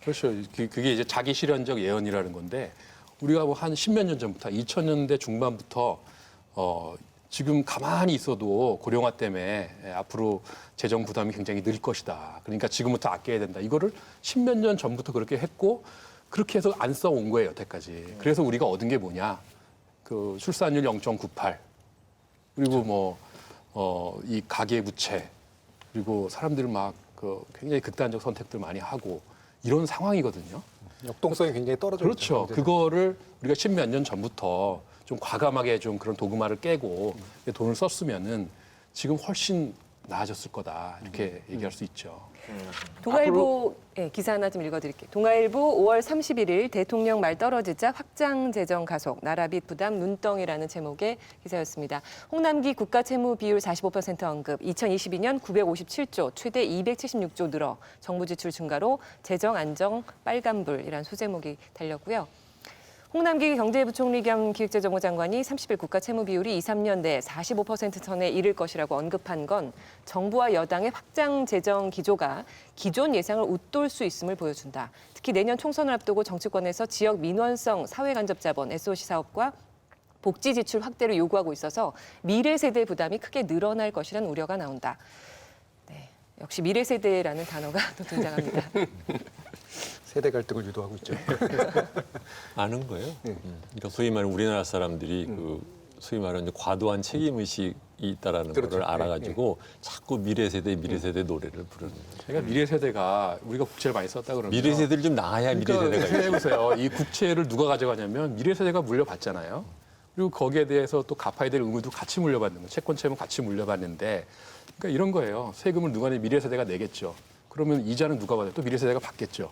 그렇죠. 그게 이제 자기 실현적 예언이라는 건데 우리가 뭐 한 10몇 년 전부터 2000년대 중반부터 지금 가만히 있어도 고령화 때문에 앞으로 재정 부담이 굉장히 늘 것이다. 그러니까 지금부터 아껴야 된다. 이거를 10몇 년 전부터 그렇게 했고 그렇게 해서 안 써온 거예요, 여태까지. 그래서 우리가 얻은 게 뭐냐? 그 출산율 0.98 그리고 이 가계 부채 그리고 사람들 막 굉장히 극단적 선택들 많이 하고 이런 상황이거든요. 역동성이 굉장히 떨어져 그렇죠. 있죠. 그거를 우리가 10몇 년 전부터 좀 과감하게 좀 그런 도구마를 깨고 돈을 썼으면은 지금 훨씬 나아졌을 거다. 이렇게 얘기할 수 있죠. 동아일보 기사 하나 좀 읽어드릴게요. 동아일보 5월 31일 대통령 말 떨어지자 확장 재정 가속, 나라빚 부담 눈덩이라는 제목의 기사였습니다. 홍남기 국가 채무 비율 45% 언급, 2022년 957조, 최대 276조 늘어, 정부 지출 증가로 재정 안정 빨간불이라는 소제목이 달렸고요. 홍남기 경제부총리 겸 기획재정부 장관이 30일 국가 채무 비율이 2, 3년 내에 45% 선에 이를 것이라고 언급한 건 정부와 여당의 확장 재정 기조가 기존 예상을 웃돌 수 있음을 보여준다. 특히 내년 총선을 앞두고 정치권에서 지역 민원성 사회간접자본 SOC 사업과 복지 지출 확대를 요구하고 있어서 미래 세대 부담이 크게 늘어날 것이라는 우려가 나온다. 네, 역시 미래 세대라는 단어가 또 등장합니다. 세대 갈등을 유도하고 있죠. 아는 거예요. 그러니까 소위 말하는 우리나라 사람들이 소위 말하는 과도한 책임 의식이 있다라는 그렇죠. 거를 알아가지고 자꾸 미래 세대 노래를 부르는 거예요. 그러니까 미래 세대가 우리가 국채를 많이 썼다 그러면 미래 세대를 좀 낳아야 미래 그러니까 세대가 있죠. 생각해보세요. 이 국채를 누가 가져가냐면 미래 세대가 물려받잖아요. 그리고 거기에 대해서 또 갚아야 될 의무도 같이 물려받는 거예요. 채권 채무 같이 물려받는데 그러니까 이런 거예요. 세금을 누가 내 미래 세대가 내겠죠. 그러면 이자는 누가 받아요? 또 미래 세대가 받겠죠.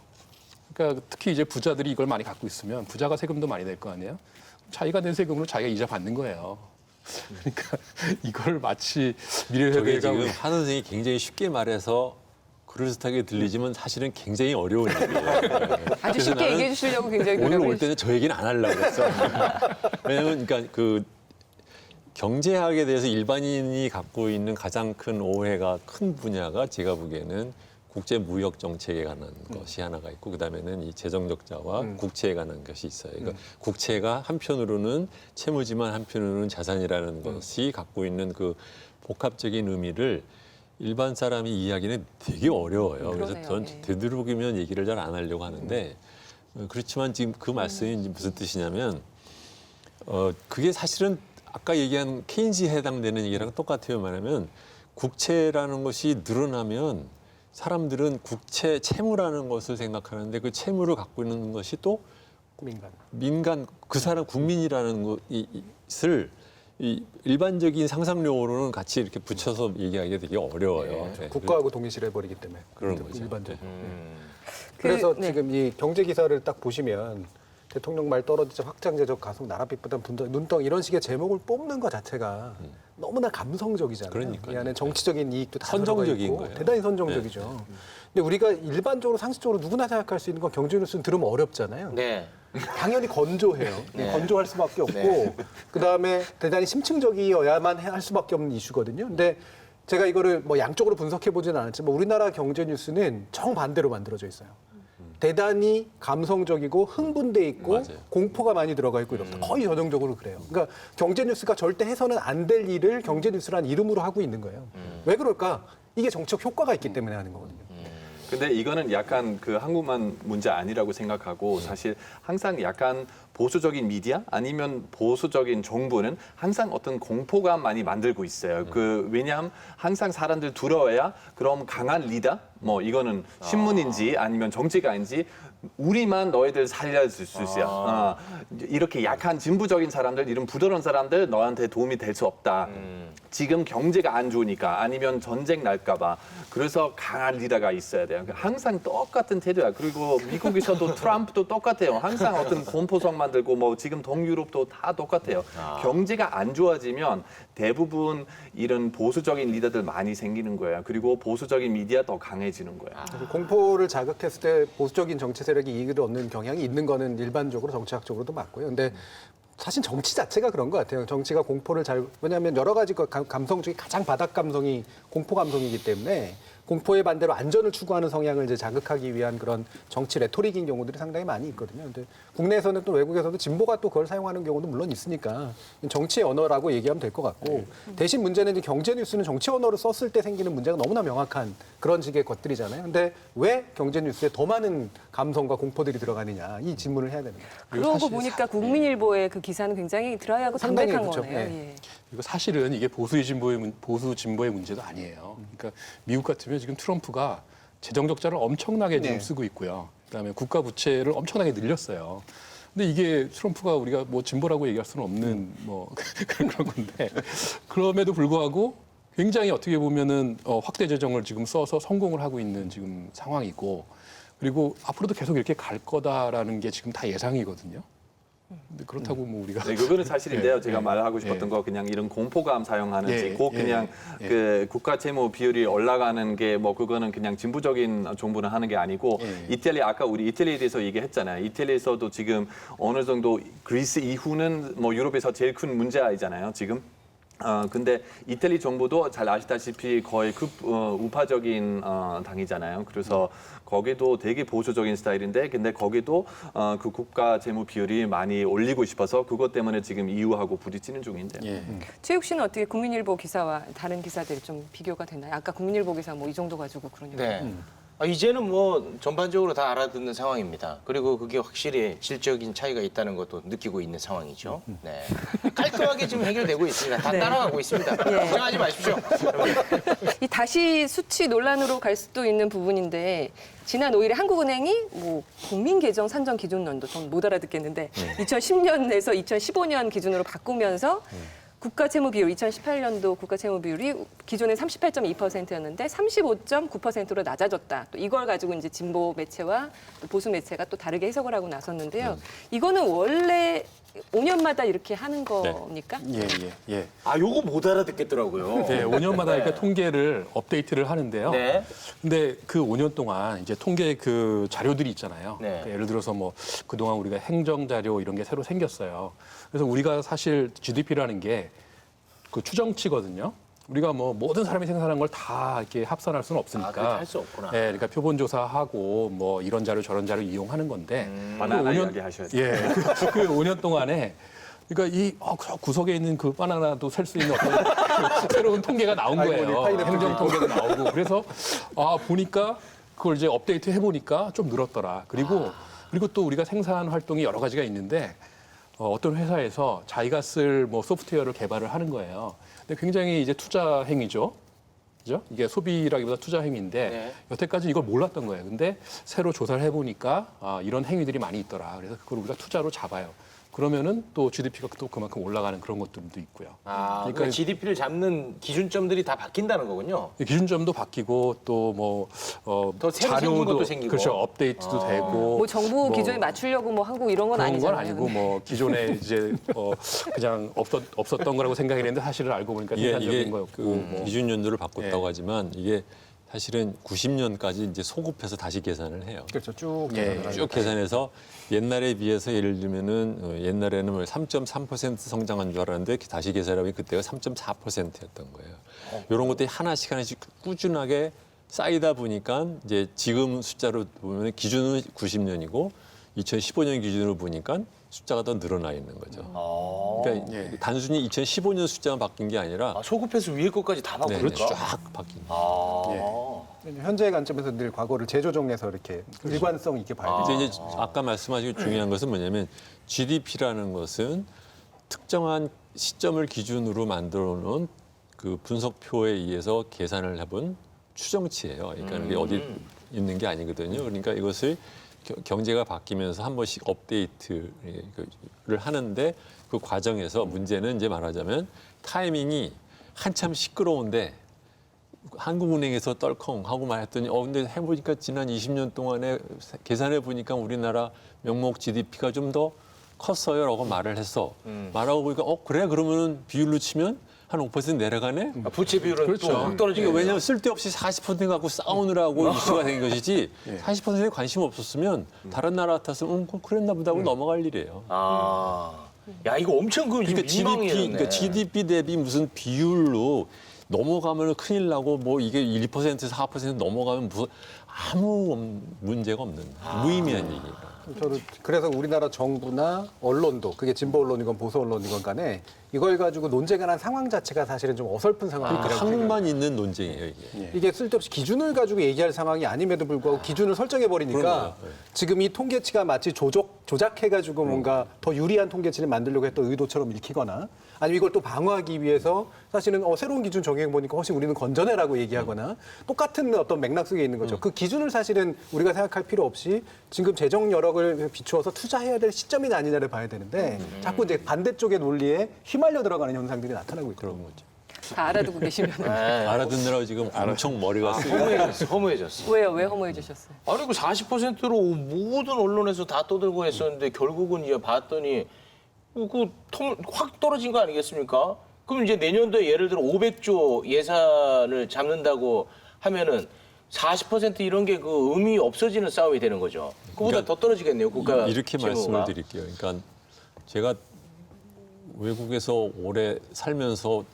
그러니까 특히 이제 부자들이 이걸 많이 갖고 있으면 부자가 세금도 많이 낼 거 아니에요? 자기가 낸 세금으로 자기가 이자 받는 거예요. 그러니까 이걸 마치 미래 저게 세대가 지금 한 선생이 굉장히 쉽게 말해서 그럴듯하게 들리지만 사실은 굉장히 어려운 일이에요. 아주 쉽게 얘기해 주시려고 굉장히 오늘 노력을 올 때는 저 얘기는 안 하려고 했어. 왜냐하면 그러니까 그 경제학에 대해서 일반인이 갖고 있는 가장 큰 오해가 큰 분야가 제가 보기에는 국제 무역 정책에 관한 것이 하나가 있고 그다음에는 이 재정 적자와 국채에 관한 것이 있어요. 그러니까 국채가 한편으로는 채무지만 한편으로는 자산이라는 것이 갖고 있는 그 복합적인 의미를 일반 사람이 이해하기는 되게 어려워요. 그래서 그러네요. 전 예. 되도록이면 얘기를 잘 안 하려고 하는데 그렇지만 지금 그 말씀이 무슨 뜻이냐면 그게 사실은 아까 얘기한 케인즈에 해당되는 얘기랑 똑같아요. 말하면 국채라는 것이 늘어나면 사람들은 국채 채무라는 것을 생각하는데 그 채무를 갖고 있는 것이 또 민간. 민간 그 사람 국민이라는 것을 이 일반적인 상상용어로는 같이 이렇게 붙여서 얘기하기가 되게 어려워요. 네. 국가하고 동일시해 버리기 때문에 그런 거죠. 일반적으로. 그, 그래서 네. 지금 이 경제 기사를 딱 보시면 대통령 말 떨어지자 확장 재정 가속 나라빚보단 분당 눈덩 이런 식의 제목을 뽑는 것 자체가 너무나 감성적이잖아요. 그러니까요. 이 안에 정치적인 이익도 다 선정적인 들어가 있고 거예요. 대단히 선정적이죠. 근데 우리가 일반적으로 상식적으로 누구나 생각할 수 있는 건 경제 뉴스는 들으면 어렵잖아요. 네. 당연히 건조해요. 네. 건조할 수밖에 없고 네. 그다음에 대단히 심층적이어야만 할 수밖에 없는 이슈거든요. 근데 제가 이거를 뭐 양쪽으로 분석해 보지는 않았지만 우리나라 경제 뉴스는 정반대로 만들어져 있어요. 대단히 감성적이고 흥분돼 있고 맞아요. 공포가 많이 들어가 있고 이렇다. 거의 전형적으로 그래요. 그러니까 경제 뉴스가 절대 해서는 안 될 일을 경제 뉴스라는 이름으로 하고 있는 거예요. 왜 그럴까? 이게 정책 효과가 있기 때문에 하는 거거든요. 근데 이거는 약간 그 한국만 문제 아니라고 생각하고 사실 항상 약간 보수적인 미디어 아니면 보수적인 정부는 항상 어떤 공포감 많이 만들고 있어요. 그 왜냐하면 항상 사람들 두려워야 그럼 강한 리더 뭐 이거는 신문인지 아니면 정치가인지 우리만 너희들 살려줄 수 있어요. 이렇게 약한 진보적인 사람들, 이런 부드러운 사람들 너한테 도움이 될 수 없다. 지금 경제가 안 좋으니까 아니면 전쟁 날까봐 그래서 강한 리더가 있어야 돼요. 항상 똑같은 태도야. 그리고 미국에서도 트럼프도 똑같아요. 항상 어떤 공포성 만들고 뭐 지금 동유럽도 다 똑같아요. 경제가 안 좋아지면 대부분 이런 보수적인 리더들 많이 생기는 거예요. 그리고 보수적인 미디어 더 강해지는 거예요. 그래서 공포를 자극했을 때 보수적인 정치 세력이 이익을 얻는 경향이 있는 거는 일반적으로 정치학적으로도 맞고요. 근데 사실 정치 자체가 그런 것 같아요. 정치가 공포를 왜냐하면 여러 가지 감성 중에 가장 바닥 감성이 공포 감성이기 때문에 공포의 반대로 안전을 추구하는 성향을 이제 자극하기 위한 그런 정치 레토릭인 경우들이 상당히 많이 있거든요. 근데 국내에서는 또 외국에서도 진보가 또 그걸 사용하는 경우도 물론 있으니까 정치의 언어라고 얘기하면 될 것 같고 대신 문제는 이제 경제 뉴스는 정치 언어를 썼을 때 생기는 문제가 너무나 명확한 그런 식의 것들이잖아요. 근데 왜 경제 뉴스에 더 많은 감성과 공포들이 들어가느냐 이 질문을 해야 되는 거예요. 그러고 보니까 국민일보의 그 기사는 굉장히 드라이하고 상당히 담백한 그렇죠. 거네요. 네. 예. 이거 사실은 이게 보수 진보의 문제도 아니에요. 그러니까 미국 같으면 지금 트럼프가 재정 적자를 엄청나게 지금 네. 쓰고 있고요. 그다음에 국가 부채를 엄청나게 늘렸어요. 근데 이게 트럼프가 우리가 뭐 진보라고 얘기할 수는 없는 뭐 그런 건데 그럼에도 불구하고 굉장히 어떻게 보면은 확대 재정을 지금 써서 성공을 하고 있는 지금 상황이고 그리고 앞으로도 계속 이렇게 갈 거다라는 게 지금 다 예상이거든요. 근데 그렇다고 뭐 우리가 네, 그거는 사실인데요. 예, 제가 예, 말하고 싶었던 거 그냥 이런 공포감 사용하는지 예, 꼭 예, 그냥 예. 그 국가 채무 비율이 올라가는 게 뭐 그거는 그냥 진보적인 정부는 하는 게 아니고 예. 이탈리아 아까 우리 이탈리아에 대해서 얘기했잖아요. 이탈리아에서도 지금 어느 정도 그리스 이후는 뭐 유럽에서 제일 큰 문제이잖아요. 지금. 근데 이탈리 정부도 잘 아시다시피 거의 우파적인 당이잖아요. 그래서 거기도 되게 보수적인 스타일인데, 근데 거기도 그 국가 재무 비율이 많이 올리고 싶어서 그것 때문에 지금 EU하고 부딪히는 중인데요. 예. 최욱 씨는 어떻게 국민일보 기사와 다른 기사들이 좀 비교가 되나요? 아까 국민일보 기사 뭐 이 정도 가지고 그러니까. 네. 이제는 뭐 전반적으로 다 알아듣는 상황입니다. 그리고 그게 확실히 질적인 차이가 있다는 것도 느끼고 있는 상황이죠. 네. 깔끔하게 지금 해결되고 있습니다. 다 네. 따라가고 있습니다. 예. 걱정하지 마십시오. 이 다시 수치 논란으로 갈 수도 있는 부분인데 지난 5일에 한국은행이 뭐 국민계정 산정 기준론도 전 못 알아듣겠는데 2010년에서 2015년 기준으로 바꾸면서 국가 채무 비율 2018년도 국가 채무 비율이 기존에 38.2%였는데 35.9%로 낮아졌다. 또 이걸 가지고 이제 진보 매체와 또 보수 매체가 또 다르게 해석을 하고 나섰는데요. 이거는 원래 5년마다 이렇게 하는 겁니까? 예. 요거 못 알아듣겠더라고요. 네, 5년마다 이렇게 통계를 업데이트를 하는데요. 네. 근데 그 5년 동안 이제 통계 그 자료들이 있잖아요. 네. 그러니까 예를 들어서 뭐 그동안 우리가 행정 자료 이런 게 새로 생겼어요. 그래서 우리가 사실 GDP라는 게 그 추정치거든요. 우리가 뭐 모든 사람이 생산한 걸 다 이렇게 합산할 수는 없으니까. 그렇게 할 수 없구나. 네, 그러니까 표본 조사하고 뭐 이런 자료 저런 자료 이용하는 건데. 바나나 이야기 하셔야 돼요. 예, 그 5년 동안에 그러니까 이 구석에 있는 그 바나나도 셀 수 있는 어떤 그 새로운 통계가 나온 거예요. 행정 통계도 나오고. 그래서 보니까 그걸 이제 업데이트 해보니까 좀 늘었더라. 그리고 또 우리가 생산 활동이 여러 가지가 있는데 어떤 회사에서 자기가 쓸 뭐 소프트웨어를 개발을 하는 거예요. 근데 굉장히 이제 투자 행위죠. 그죠? 이게 소비라기보다 투자 행위인데 네. 여태까지 이걸 몰랐던 거예요. 근데 새로 조사를 해보니까 이런 행위들이 많이 있더라. 그래서 그걸 우리가 투자로 잡아요. 그러면은 또 GDP가 또 그만큼 올라가는 그런 것들도 있고요. 그러니까 GDP를 잡는 기준점들이 다 바뀐다는 거군요. 기준점도 바뀌고 또 뭐 더 새로 생긴 것도 생기고. 그렇죠. 업데이트도 되고 뭐 정부 기준에 맞추려고 뭐 한국 이런 건 그런 건 아니잖아요. 아니고 뭐 기존에 이제 그냥 없었던 거라고 생각했는데 사실은 알고 보니까 이게 생산적인 거였고 그 뭐. 기준 연도를 바꿨다고 예. 하지만 이게 사실은 90년까지 이제 소급해서 다시 계산을 해요. 그렇죠. 쭉 예, 계산을 하니까. 쭉 계산해서 옛날에 비해서 예를 들면은 옛날에는 뭐 3.3% 성장한 줄 알았는데 다시 계산하면 그때가 3.4%였던 거예요. 이런 것들이 하나씩 꾸준하게 쌓이다 보니까 이제 지금 숫자로 보면 기준은 90년이고 2015년 기준으로 보니까 숫자가 더 늘어나 있는 거죠. 그러니까 예. 단순히 2015년 숫자만 바뀐 게 아니라 소급해서 위에 것까지 다 네, 바꾸니까. 쫙 바뀐 아. 현재의 관점에서 늘 과거를 재조정해서 이렇게 일관성 있게 봐야 되죠. 이제 아까 말씀하신 중요한 것은 뭐냐면 GDP라는 것은 특정한 시점을 기준으로 만들어 놓은 그 분석표에 의해서 계산을 해본 추정치예요. 그러니까 이게 어디 있는 게 아니거든요. 그러니까 이것을 경제가 바뀌면서 한 번씩 업데이트를 하는데 그 과정에서 문제는 이제 말하자면 타이밍이 한참 시끄러운데 한국은행에서 떨컹하고 말했더니 근데 해보니까 지난 20년 동안에 계산해 보니까 우리나라 명목 GDP가 좀 더 컸어요라고 말을 했어. 말하고 보니까 그래 그러면은 비율로 치면 한 5% 내려가네. 부채 비율은 그렇죠. 또 확 떨어지게 그러니까 왜냐하면 쓸데없이 40% 갖고 싸우느라고 이슈가 된 것이지 예. 40%에 관심 없었으면 다른 나라 같았으면 그랬나 보다 하고 넘어갈 일이에요. 야 이거 엄청 그러니까 민망해졌네. GDP 대비 무슨 비율로 넘어가면 큰일 나고 뭐 이게 1%, 4% 넘어가면 무슨 아무 문제가 없는 무의미한 얘기예요. 저도 그래서 우리나라 정부나 언론도 그게 진보 언론이건 보수 언론이건 간에 이걸 가지고 논쟁을 한 상황 자체가 사실은 좀 어설픈 상황이라고 그러니까 생각해요. 한국만 있는 논쟁이에요 이게. 이게 쓸데없이 기준을 가지고 얘기할 상황이 아님에도 불구하고 기준을 설정해 버리니까 그럼요. 네. 지금 이 통계치가 마치 조작해 가지고 뭔가 더 유리한 통계치를 만들려고 했던 의도처럼 읽히거나 아니면 이걸 또 방어하기 위해서 사실은 새로운 기준 적용해 보니까 훨씬 우리는 건전해라고 얘기하거나 똑같은 어떤 맥락 속에 있는 거죠. 그 기준을 사실은 우리가 생각할 필요 없이 지금 재정 여력을 비추어서 투자해야 될 시점이냐 아니냐를 봐야 되는데 자꾸 이제 반대쪽의 논리에 휘말려 들어가는 현상들이 나타나고 있더라고요. 다 알아두고 계시면 알아듣느라고 지금 엄청 머리가 쓰여. 허무해졌어. 왜요? 왜 허무해지셨어요? 아니 그 40%로 모든 언론에서 다 떠들고 했었는데 결국은 이제 봤더니 확 떨어진 거 아니겠습니까? 그럼 이제 내년도에 예를 들어 500조 예산을 잡는다고 하면은 40% 이런 게 그 의미 없어지는 싸움이 되는 거죠. 그보다 그러니까 더 떨어지겠네요. 국가 이렇게 채무가. 말씀을 드릴게요. 그러니까 제가 외국에서 오래 살면서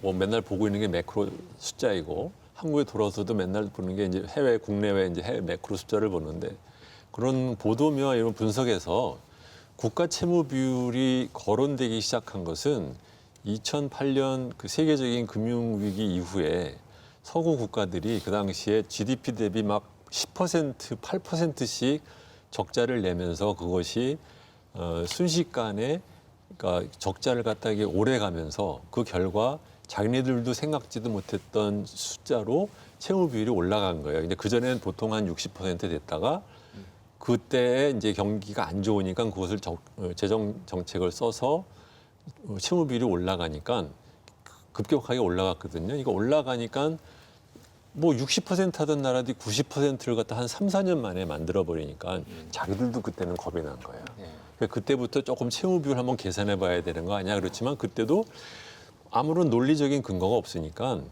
뭐 맨날 보고 있는 게 매크로 숫자이고 한국에 돌아서도 맨날 보는 게 이제 국내외 이제 해외 매크로 숫자를 보는데 그런 보도며 이런 분석에서 국가 채무 비율이 거론되기 시작한 것은 2008년 그 세계적인 금융 위기 이후에 서구 국가들이 그 당시에 GDP 대비 막 10%, 8%씩 적자를 내면서 그것이 순식간에 그러니까 적자를 갖다 이게 오래 가면서 그 결과 자기네들도 생각지도 못했던 숫자로 채무 비율이 올라간 거예요. 근데 그 전에는 보통 한 60% 됐다가 그때 이제 경기가 안 좋으니까 그것을 재정 정책을 써서 채무 비율이 올라가니까 급격하게 올라갔거든요. 이거 올라가니까 뭐 60% 하던 나라들이 90%를 갖다 한 3, 4년 만에 만들어 버리니까 자기들도 그때는 겁이 난 거예요. 그러니까 그때부터 조금 채무 비율 한번 계산해 봐야 되는 거 아니야? 그렇지만 그때도 아무런 논리적인 근거가 없으니까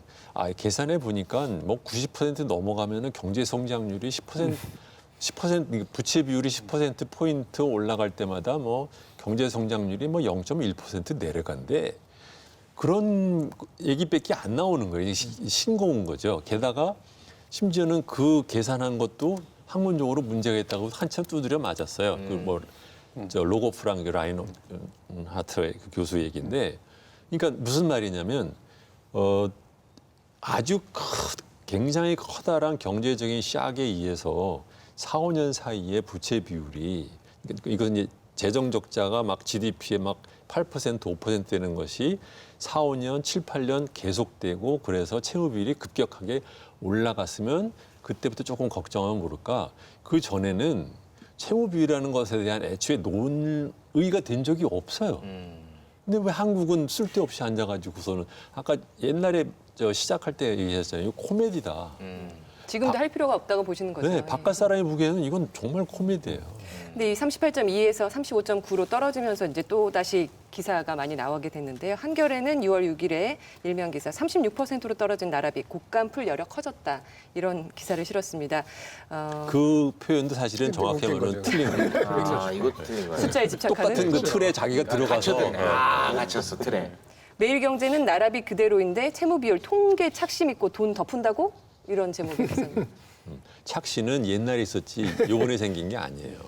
계산해 보니까 뭐 90% 넘어가면은 경제 성장률이 10% 부채 비율이 10% 포인트 올라갈 때마다 뭐 경제 성장률이 뭐 0.1% 내려간대. 그런 얘기밖에 안 나오는 거예요. 싱거운 거죠. 게다가 심지어는 그 계산한 것도 학문적으로 문제가 있다고 한참 두드려 맞았어요. 저 로고 프랑크 라인하트의 그 교수 얘기인데, 그러니까 무슨 말이냐면 아주 굉장히 커다란 경제적인 샥에 의해서 4, 5년 사이에 부채 비율이 이건 이제 재정 적자가 막 GDP에 막 8%, 5% 되는 것이 4, 5년, 7, 8년 계속되고 그래서 채무 비율이 급격하게 올라갔으면 그때부터 조금 걱정하면 모를까. 그 전에는 채무 비율이라는 것에 대한 애초에 의의가 된 적이 없어요. 근데 왜 한국은 쓸데없이 앉아가지고서는 아까 옛날에 저 시작할 때 얘기했잖아요. 이거 코미디다. 지금도 할 필요가 없다고 보시는 거죠. 네, 바깥 사람이 보기에는 이건 정말 코미디예요. 근데 이 38.2에서 35.9로 떨어지면서 이제 또 다시 기사가 많이 나오게 됐는데요. 한겨레는 6월 6일에 일면 기사 36%로 떨어진 나라비 곡간풀 여력 커졌다 이런 기사를 실었습니다. 그 표현도 사실은 정확히 말하면 틀린 거예요. 아, 이것도 틀린 거예요. 숫자에 집착하는 똑같은 그 틀에 자기가 들어가서 갇혔어, 틀에. 매일경제는 나라비 그대로인데 채무비율 통계 착심 있고 돈 덮은다고 이런 제목의 기사입니다. 착시는 옛날에 있었지 요번에 생긴 게 아니에요.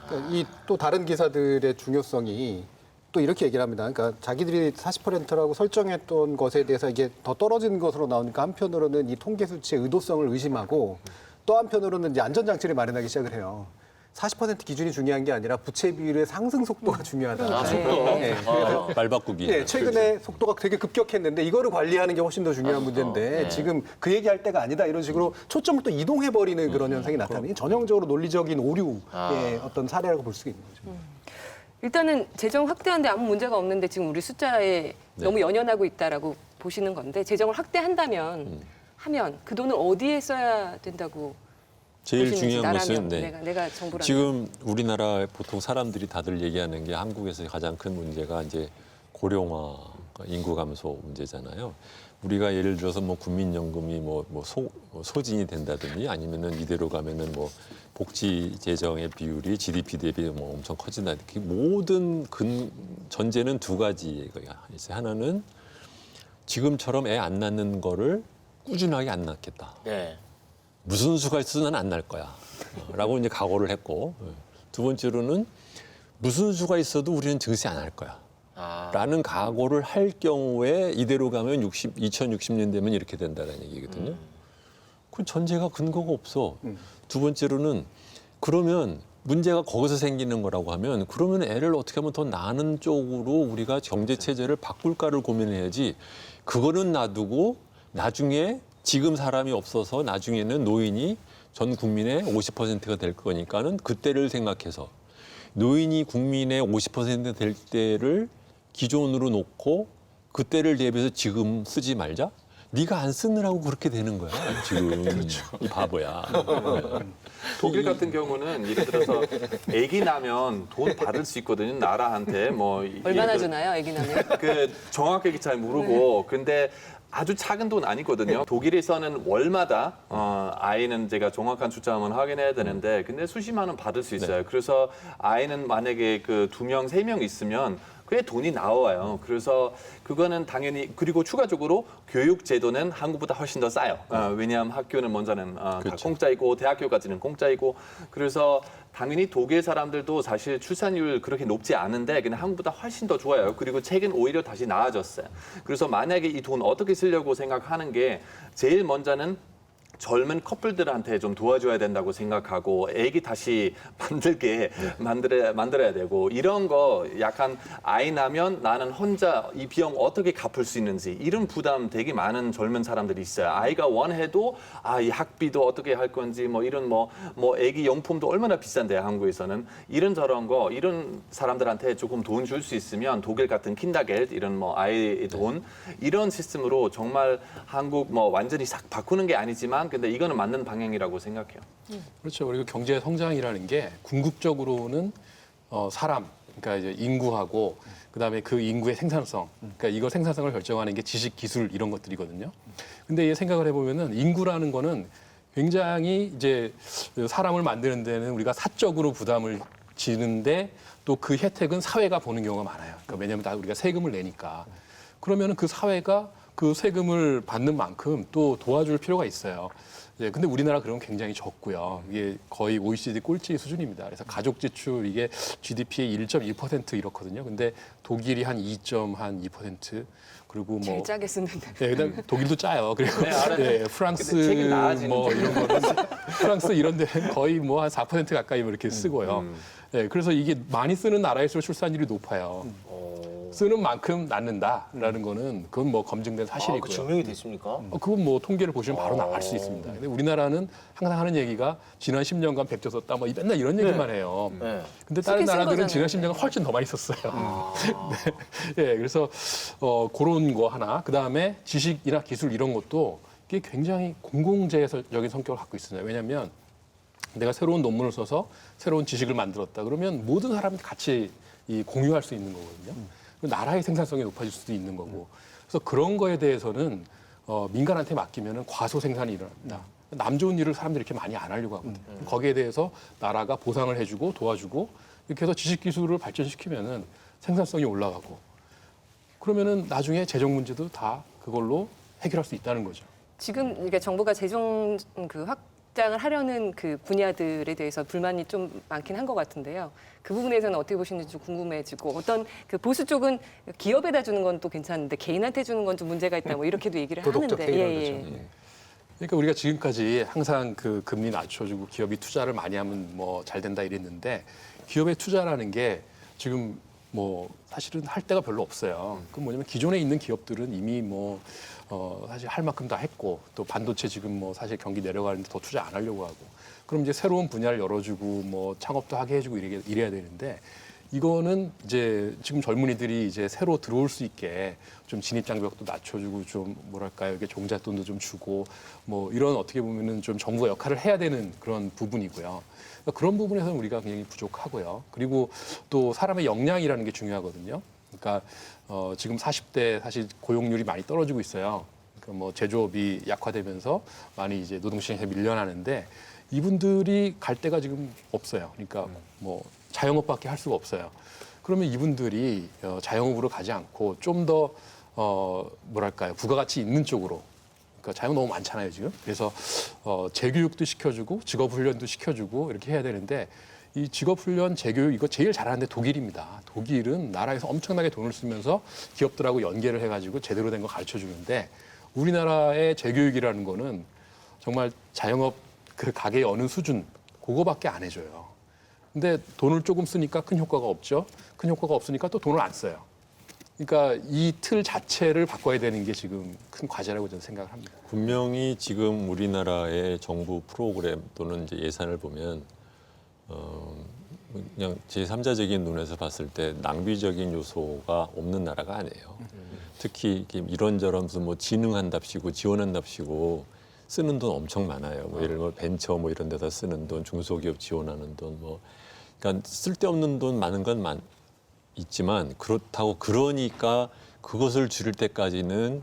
그러니까 이 또 다른 기사들의 중요성이 또 이렇게 얘기를 합니다. 그러니까 자기들이 40%라고 설정했던 것에 대해서 이게 더 떨어지는 것으로 나오니까 한편으로는 이 통계 수치의 의도성을 의심하고 또 한편으로는 이제 안전장치를 마련하기 시작을 해요. 40% 기준이 중요한 게 아니라 부채 비율의 상승 속도가 중요하다. 아, 속도. 네. 그래서 말 바꾸기. 네, 최근에 속도가 되게 급격했는데 이거를 관리하는 게 훨씬 더 중요한 문제인데 지금 그 얘기할 때가 아니다 이런 식으로 초점을 또 이동해버리는 그런 현상이 나타나는 게 전형적으로 논리적인 오류의 어떤 사례라고 볼 수가 있는 거죠. 일단은 재정 확대하는데 아무 문제가 없는데 지금 우리 숫자에 너무 연연하고 있다라고 보시는 건데 재정을 확대한다면 하면 그 돈을 어디에 써야 된다고 제일 보시는지, 중요한 것은 나라면, 내가 정부라면. 지금 우리나라 보통 사람들이 다들 얘기하는 게 한국에서 가장 큰 문제가 이제 고령화, 인구 감소 문제잖아요. 우리가 예를 들어서 뭐 국민연금이 소진이 된다든지 아니면은 이대로 가면은 뭐 복지 재정의 비율이 GDP 대비 뭐 엄청 커진다. 그 모든 전제는 두 가지가 있어요. 하나는 지금처럼 애 안 낳는 거를 꾸준하게 안 낳겠다. 네. 무슨 수가 있어도 난 안 날 거야. 라고 이제 각오를 했고, 두 번째로는 무슨 수가 있어도 우리는 증세 안 할 거야. 라는 각오를 할 경우에 이대로 가면 2060년 되면 이렇게 된다는 얘기거든요. 그 전제가 근거가 없어. 두 번째로는 그러면 문제가 거기서 생기는 거라고 하면 그러면 애를 어떻게 하면 더 나는 쪽으로 우리가 경제 체제를 바꿀까를 고민해야지 그거는 놔두고 나중에 지금 사람이 없어서 나중에는 노인이 전 국민의 50%가 될 거니까는 그때를 생각해서 노인이 국민의 50%될 때를 기존으로 놓고 그때를 대비해서 지금 쓰지 말자? 네가 안 쓰느라고 그렇게 되는 거야 지금. 이 바보야. 독일 같은 경우는 예를 들어서 아기 나면 돈 받을 수 있거든요. 나라한테 뭐 얼마나 주나요, 아기 나면? 그 정확하게 잘 모르고 근데 아주 작은 돈 아니거든요. 독일에서는 월마다 아이는 제가 정확한 숫자 한번 확인해야 되는데 근데 수십만 원 받을 수 있어요. 그래서 아이는 만약에 그 2명, 3명 있으면 꽤 돈이 나와요. 그래서 그거는 당연히 그리고 추가적으로 교육 제도는 한국보다 훨씬 더 싸요. 왜냐하면 학교는 먼저는 다 공짜이고 대학교까지는 공짜이고 그래서 당연히 독일 사람들도 사실 출산율 그렇게 높지 않은데 그냥 한국보다 훨씬 더 좋아요. 그리고 최근 오히려 다시 나아졌어요. 그래서 만약에 이 돈 어떻게 쓰려고 생각하는 게 제일 먼저는 젊은 커플들한테 좀 도와줘야 된다고 생각하고 애기 다시 만들어야 되고 이런 거 약간 아이 나면 나는 혼자 이 비용 어떻게 갚을 수 있는지 이런 부담 되게 많은 젊은 사람들이 있어요. 아이가 원해도 이 학비도 어떻게 할 건지 뭐 이런 뭐 애기 용품도 얼마나 비싼데 한국에서는 이런 거 이런 사람들한테 조금 돈 줄 수 있으면 독일 같은 킨더겔드 이런 뭐 아이 돈 이런 시스템으로 정말 한국 뭐 완전히 싹 바꾸는 게 아니지만 근데 이거는 맞는 방향이라고 생각해요. 그렇죠. 그리고 경제 성장이라는 게 궁극적으로는 사람, 그러니까 이제 인구하고 그다음에 그 인구의 생산성, 그러니까 이거 생산성을 결정하는 게 지식, 기술 이런 것들이거든요. 근데 이 생각을 해보면은 인구라는 거는 굉장히 이제 사람을 만드는 데는 우리가 사적으로 부담을 지는데 또 그 혜택은 사회가 보는 경우가 많아요. 그러니까 왜냐하면 다 우리가 세금을 내니까. 그러면은 그 사회가 그 세금을 받는 만큼 또 도와줄 필요가 있어요. 예, 근데 우리나라 그런 건 굉장히 적고요. 이게 거의 OECD 꼴찌 수준입니다. 그래서 가족 지출 이게 GDP의 1.2% 이렇거든요. 근데 독일이 한 2.2% 그리고 뭐 제일 짜게 쓰는데. 예, 그다음 독일도 짜요. 그리고 예, 프랑스 책임 나아지는 뭐 이런 거는 프랑스 이런 데는 거의 뭐 한 4% 가까이 뭐 이렇게 쓰고요. 예, 그래서 이게 많이 쓰는 나라일수록 출산율이 높아요. 쓰는 만큼 낳는다라는 거는 그건 뭐 검증된 사실이고요. 그 증명이 됐습니까? 그건 뭐 통계를 보시면 바로 나올 수 있습니다. 근데 우리나라는 항상 하는 얘기가 지난 10년간 백조 썼다 뭐 맨날 이런 얘기만 해요. 네. 근데 다른 쓰긴 쓴 나라들은 거잖아요. 지난 10년간 훨씬 더 많이 썼어요. 네. 예, 그래서 그런 거 하나, 그 다음에 지식이나 기술 이런 것도 이게 굉장히 공공재적인 성격을 갖고 있어요. 왜냐하면 내가 새로운 논문을 써서 새로운 지식을 만들었다 그러면 모든 사람이 같이 공유할 수 있는 거거든요. 그리고 나라의 생산성이 높아질 수도 있는 거고. 그래서 그런 거에 대해서는 민간한테 맡기면 과소 생산이 일어납니다. 남 좋은 일을 사람들이 이렇게 많이 안 하려고 하거든요. 거기에 대해서 나라가 보상을 해주고 도와주고 이렇게 해서 지식 기술을 발전시키면은 생산성이 올라가고 그러면은 나중에 재정 문제도 다 그걸로 해결할 수 있다는 거죠. 지금 그러니까 정부가 재정 확장을 하려는 그 분야들에 대해서 불만이 좀 많긴 한 것 같은데요. 그 부분에서는 어떻게 보시는지 좀 궁금해지고 어떤 그 보수 쪽은 기업에다 주는 건 또 괜찮은데 개인한테 주는 건 좀 문제가 있다 뭐 이렇게도 얘기를 도덕적 하는데. 해이라는 거죠. 그러니까 우리가 지금까지 항상 그 금리 낮춰주고 기업이 투자를 많이 하면 뭐 잘 된다 이랬는데 기업의 투자라는 게 지금 뭐 사실은 할 데가 별로 없어요. 그건 뭐냐면 기존에 있는 기업들은 이미 뭐 사실 할 만큼 다 했고 또 반도체 지금 뭐 사실 경기 내려가는데 더 투자 안 하려고 하고 그럼 이제 새로운 분야를 열어주고 뭐 창업도 하게 해주고 이래야 되는데 이거는 이제 지금 젊은이들이 이제 새로 들어올 수 있게 좀 진입 장벽도 낮춰주고 좀 뭐랄까요 이게 종잣돈도 좀 주고 뭐 이런 어떻게 보면은 좀 정부가 역할을 해야 되는 그런 부분이고요. 그러니까 그런 부분에서는 우리가 굉장히 부족하고요. 그리고 또 사람의 역량이라는 게 중요하거든요. 그러니까 지금 40대 사실 고용률이 많이 떨어지고 있어요. 그러니까 뭐 제조업이 약화되면서 많이 이제 노동시장에서 밀려나는데 이분들이 갈 데가 지금 없어요. 그러니까 뭐 자영업밖에 할 수가 없어요. 그러면 이분들이 자영업으로 가지 않고 좀 더 뭐랄까요 부가가치 있는 쪽으로 그러니까 자영업 너무 많잖아요 지금. 그래서 재교육도 시켜주고 직업훈련도 시켜주고 이렇게 해야 되는데 이 직업훈련 재교육 이거 제일 잘하는 데 독일입니다. 독일은 나라에서 엄청나게 돈을 쓰면서 기업들하고 연계를 해가지고 제대로 된 거 가르쳐 주는데 우리나라의 재교육이라는 거는 정말 자영업 그 가게의 어느 수준 그거밖에 안 해줘요. 근데 돈을 조금 쓰니까 큰 효과가 없죠. 큰 효과가 없으니까 또 돈을 안 써요. 그러니까 이 틀 자체를 바꿔야 되는 게 지금 큰 과제라고 저는 생각을 합니다. 분명히 지금 우리나라의 정부 프로그램 또는 이제 예산을 보면 그냥 제3자적인 눈에서 봤을 때 낭비적인 요소가 없는 나라가 아니에요. 특히 이런저런 무슨 뭐 진흥한답시고 지원한답시고 쓰는 돈 엄청 많아요. 뭐 예를 들어 벤처 뭐 이런 데다 쓰는 돈, 중소기업 지원하는 돈 뭐 그러니까 쓸데없는 돈 많은 건 있지만 그렇다고 그러니까 그것을 줄일 때까지는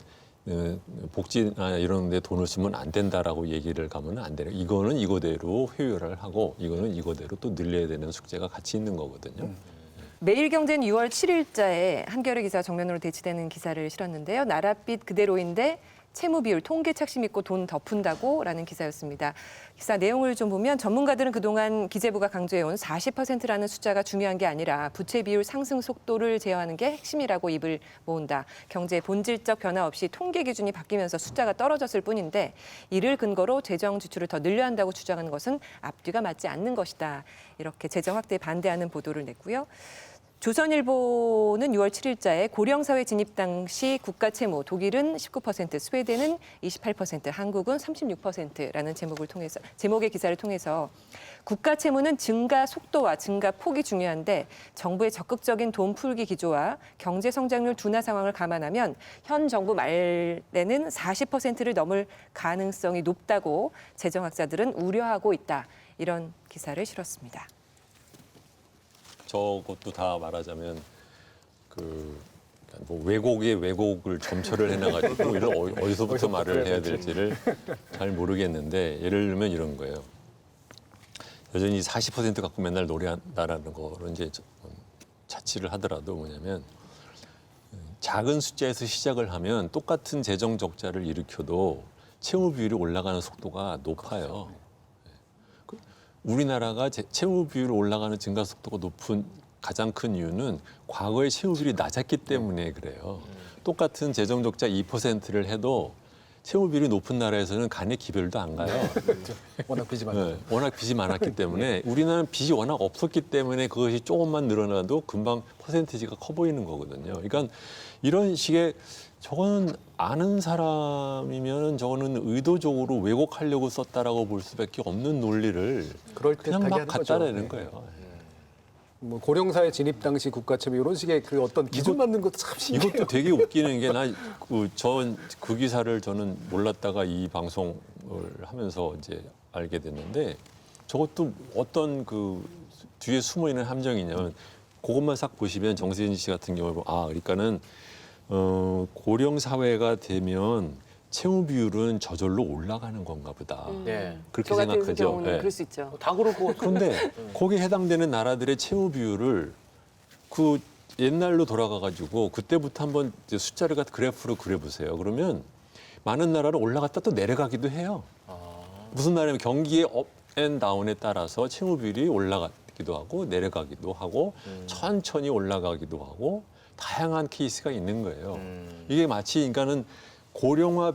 복지나 이런 데 돈을 쓰면 안 된다라고 얘기를 가면 안 되는 이거는 이거대로 회유를 하고 이거는 이거대로 또 늘려야 되는 숙제가 같이 있는 거거든요. 매일경제는 6월 7일자에 한겨레 기사 정면으로 대치되는 기사를 실었는데요. 나랏빛 그대로인데 채무 비율 통계 착시 믿고 돈 더 푼다고라는 기사였습니다. 기사 내용을 좀 보면 전문가들은 그동안 기재부가 강조해온 40%라는 숫자가 중요한 게 아니라 부채 비율 상승 속도를 제어하는 게 핵심이라고 입을 모은다. 경제의 본질적 변화 없이 통계 기준이 바뀌면서 숫자가 떨어졌을 뿐인데 이를 근거로 재정 지출을 더 늘려야 한다고 주장하는 것은 앞뒤가 맞지 않는 것이다. 이렇게 재정 확대에 반대하는 보도를 냈고요. 조선일보는 6월 7일자에 고령사회 진입 당시 국가 채무 독일은 19%, 스웨덴은 28%, 한국은 36%라는 제목의 기사를 통해서 국가 채무는 증가 속도와 증가 폭이 중요한데 정부의 적극적인 돈 풀기 기조와 경제 성장률 둔화 상황을 감안하면 현 정부 말에는 40%를 넘을 가능성이 높다고 재정학자들은 우려하고 있다. 이런 기사를 실었습니다. 저것도 다 말하자면 뭐 왜곡의 왜곡을 점철을 해놔가지고 이걸 어디서부터 말을 해야 될지를 잘 모르겠는데 예를 들면 이런 거예요. 여전히 40% 갖고 맨날 노래한다라는 거를 이제 자치를 하더라도 뭐냐면 작은 숫자에서 시작을 하면 똑같은 재정 적자를 일으켜도 채무 비율이 올라가는 속도가 높아요. 우리나라가 채무 비율 올라가는 증가 속도가 높은 가장 큰 이유는 과거의 채무 비율이 낮았기 때문에 그래요. 똑같은 재정 적자 2%를 해도 채무 비율이 높은 나라에서는 간의 기별도 안 가요. 워낙 빚이 많아요. 네, 워낙 빚이 많았기 때문에 우리나라는 빚이 워낙 없었기 때문에 그것이 조금만 늘어나도 금방 퍼센티지가 커 보이는 거거든요. 그러니까 이런 식의 저거는 아는 사람이면 저거는 의도적으로 왜곡하려고 썼다라고 볼 수밖에 없는 논리를 그럴 그냥 듯하게 막 하는 거죠. 갖다 내는 네. 거예요. 뭐 고령사회 진입 당시 국가채무 이런 식의 그 어떤 기준 만든 것도 참 신기해요. 이것도 되게 웃기는 게 그 기사를 저는 몰랐다가 이 방송을 하면서 이제 알게 됐는데 저것도 어떤 그 뒤에 숨어 있는 함정이냐면 그것만 싹 보시면 정세진 씨 같은 경우에 그러니까는 고령 사회가 되면 채무 비율은 저절로 올라가는 건가 보다. 네. 그렇게 저 같은 생각하죠. 경우는 네. 그럴 수 있죠. 다 그렇고 그런데 거기에 해당되는 나라들의 채무 비율을 그 옛날로 돌아가가지고 그때부터 한번 이제 숫자를 그래프로 그려보세요. 그러면 많은 나라는 올라갔다 또 내려가기도 해요. 무슨 말이냐면 경기의 업 앤 다운에 따라서 채무 비율이 올라가기도 하고 내려가기도 하고 천천히 올라가기도 하고 다양한 케이스가 있는 거예요. 이게 마치 그러니까는 고령화